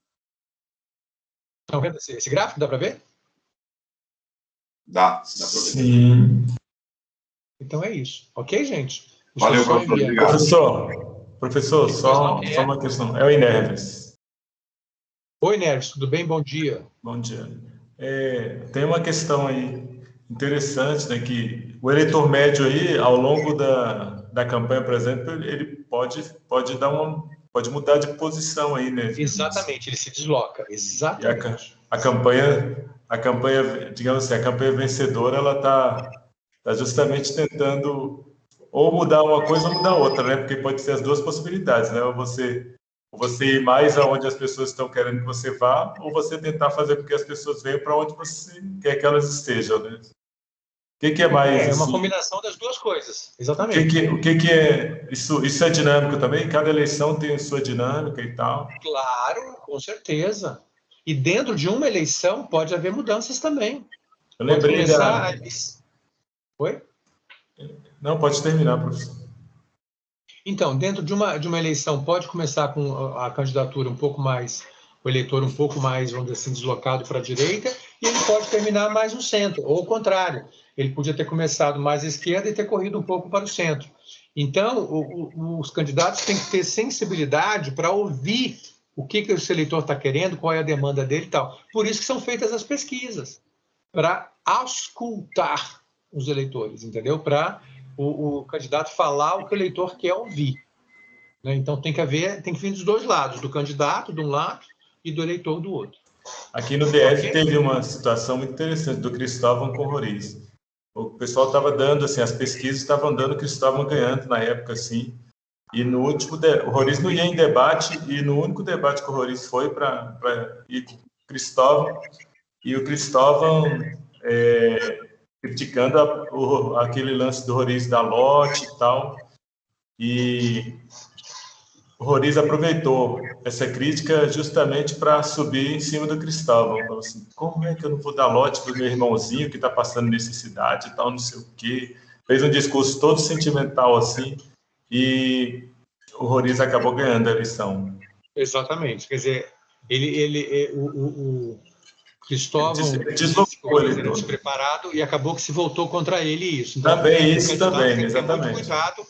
Estão vendo esse gráfico? Dá para ver? Dá para ver. Sim. Então é isso. Ok, gente? Valeu, professor. Obrigado. Professor, Professor, só uma questão. É o Inerves. Oi, Neves, tudo bem? Bom dia. Bom dia. Tem uma questão aí interessante, né, que o eleitor médio aí, ao longo da campanha, por exemplo, ele pode mudar de posição aí, né? Exatamente, ele se desloca. Exatamente. A campanha, digamos assim, a campanha vencedora, ela tá justamente tentando ou mudar uma coisa ou mudar outra, né? Porque pode ser as duas possibilidades, né? Ou você ir mais aonde as pessoas estão querendo que você vá, ou você tentar fazer com que as pessoas venham para onde você quer que elas estejam, né? O que é mais? É uma combinação das duas coisas, exatamente. O que é isso? Isso é dinâmico também? Cada eleição tem a sua dinâmica e tal? Claro, com certeza. E dentro de uma eleição pode haver mudanças também. Eu lembrei Oi? Não, pode terminar, professor. Então, dentro de uma eleição, pode começar com a candidatura um pouco mais, o eleitor um pouco mais, vamos dizer assim, deslocado para a direita, e ele pode terminar mais no centro, ou o contrário. Ele podia ter começado mais à esquerda e ter corrido um pouco para o centro. Então, os candidatos têm que ter sensibilidade para ouvir o que esse eleitor está querendo, qual é a demanda dele e tal. Por isso que são feitas as pesquisas, para auscultar os eleitores, entendeu? Para o candidato falar o que o eleitor quer ouvir. Né? Então, tem que vir dos dois lados, do candidato de um lado e do eleitor do outro. Aqui no DF teve uma situação muito interessante do Cristóvão com o Roriz. O pessoal estava dando, assim, as pesquisas estavam dando o Cristóvão ganhando na época, assim, e no último, o Roriz não ia em debate, e no único debate que o Roriz foi para ir com o Cristóvão, e o Cristóvão criticando aquele lance do Roriz da lote e tal, e o Roriz aproveitou essa crítica justamente para subir em cima do Cristóvão. Falou assim, como é que eu não vou dar lote para o meu irmãozinho que está passando necessidade e tal, não sei o quê. Fez um discurso todo sentimental assim, e o Roriz acabou ganhando a eleição. Exatamente. Quer dizer, o Cristóvão deslocou ele despreparado e acabou que se voltou contra ele isso. Então, também, isso também, exatamente. Muito cuidado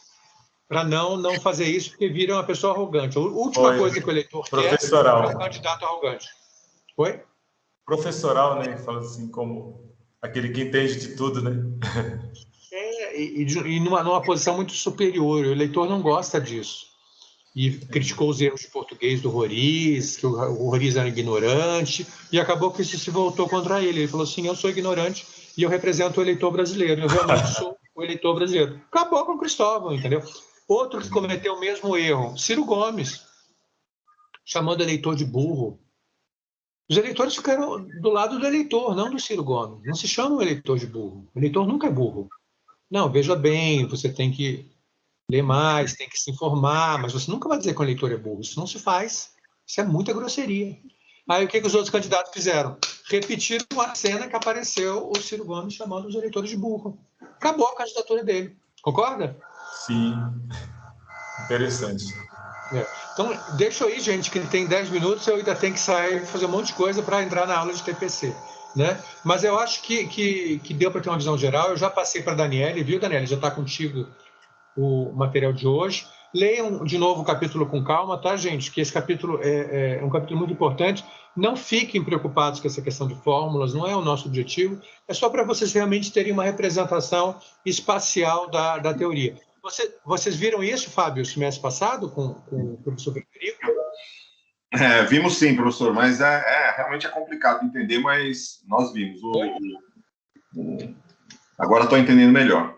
para não fazer isso, porque vira uma pessoa arrogante. A última coisa que o eleitor quer é um candidato arrogante. Oi? Professoral, né? Fala assim, como aquele que entende de tudo, né? E numa posição muito superior. O eleitor não gosta disso. E criticou os erros de português do Roriz, que o Roriz era ignorante, e acabou que isso se voltou contra ele. Ele falou assim, eu sou ignorante e eu represento o eleitor brasileiro. Eu realmente sou o eleitor brasileiro. Acabou com o Cristóvão, entendeu? Outro que cometeu o mesmo erro, Ciro Gomes, chamando o eleitor de burro. Os eleitores ficaram do lado do eleitor, não do Ciro Gomes. Não se chama o eleitor de burro. O eleitor nunca é burro. Não, veja bem, você tem que ler mais, tem que se informar, mas você nunca vai dizer que o eleitor é burro. Isso não se faz. Isso é muita grosseria. Aí o que os outros candidatos fizeram? Repetiram a cena que apareceu o Ciro Gomes chamando os eleitores de burro. Acabou a candidatura dele. Concorda? Sim. Interessante. Então, deixa aí, gente, que tem 10 minutos, eu ainda tenho que sair, fazer um monte de coisa para entrar na aula de TPC. Né? Mas eu acho que deu para ter uma visão geral. Eu já passei para a Daniele, viu, Daniele? Já está contigo o material de hoje. Leiam de novo o capítulo com calma, tá, gente? Que esse capítulo é um capítulo muito importante. Não fiquem preocupados com essa questão de fórmulas, não é o nosso objetivo. É só para vocês realmente terem uma representação espacial da teoria. Vocês viram isso, Fábio, semestre passado, com o professor Frederico? Vimos sim, professor, mas realmente é complicado entender, mas nós vimos. Agora estou entendendo melhor.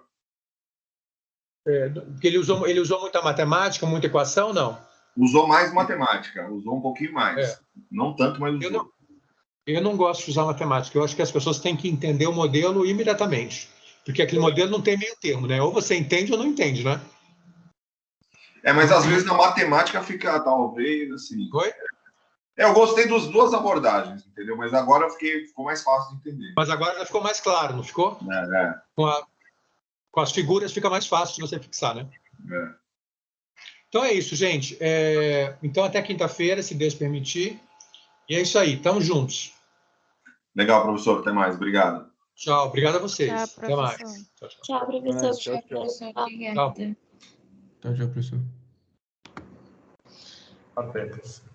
Porque ele usou muita matemática, muita equação, não? Usou mais matemática, usou um pouquinho mais. Não tanto, mas usou. Eu não gosto de usar matemática. Eu acho que as pessoas têm que entender o modelo imediatamente. Porque aquele modelo não tem meio termo, né? Ou você entende ou não entende, né? Mas às vezes na matemática fica, talvez, assim... Oi? Eu gostei das duas abordagens, entendeu? Mas agora ficou mais fácil de entender. Mas agora já ficou mais claro, não ficou? Com as figuras fica mais fácil de você fixar, né? Então é isso, gente. Então até quinta-feira, se Deus permitir. E é isso aí, estamos juntos. Legal, professor. Até mais. Obrigado. Tchau, obrigado a vocês. Tchau, até mais. Tchau, professor. Tchau. Tchau. Tchau, professor. Apenas.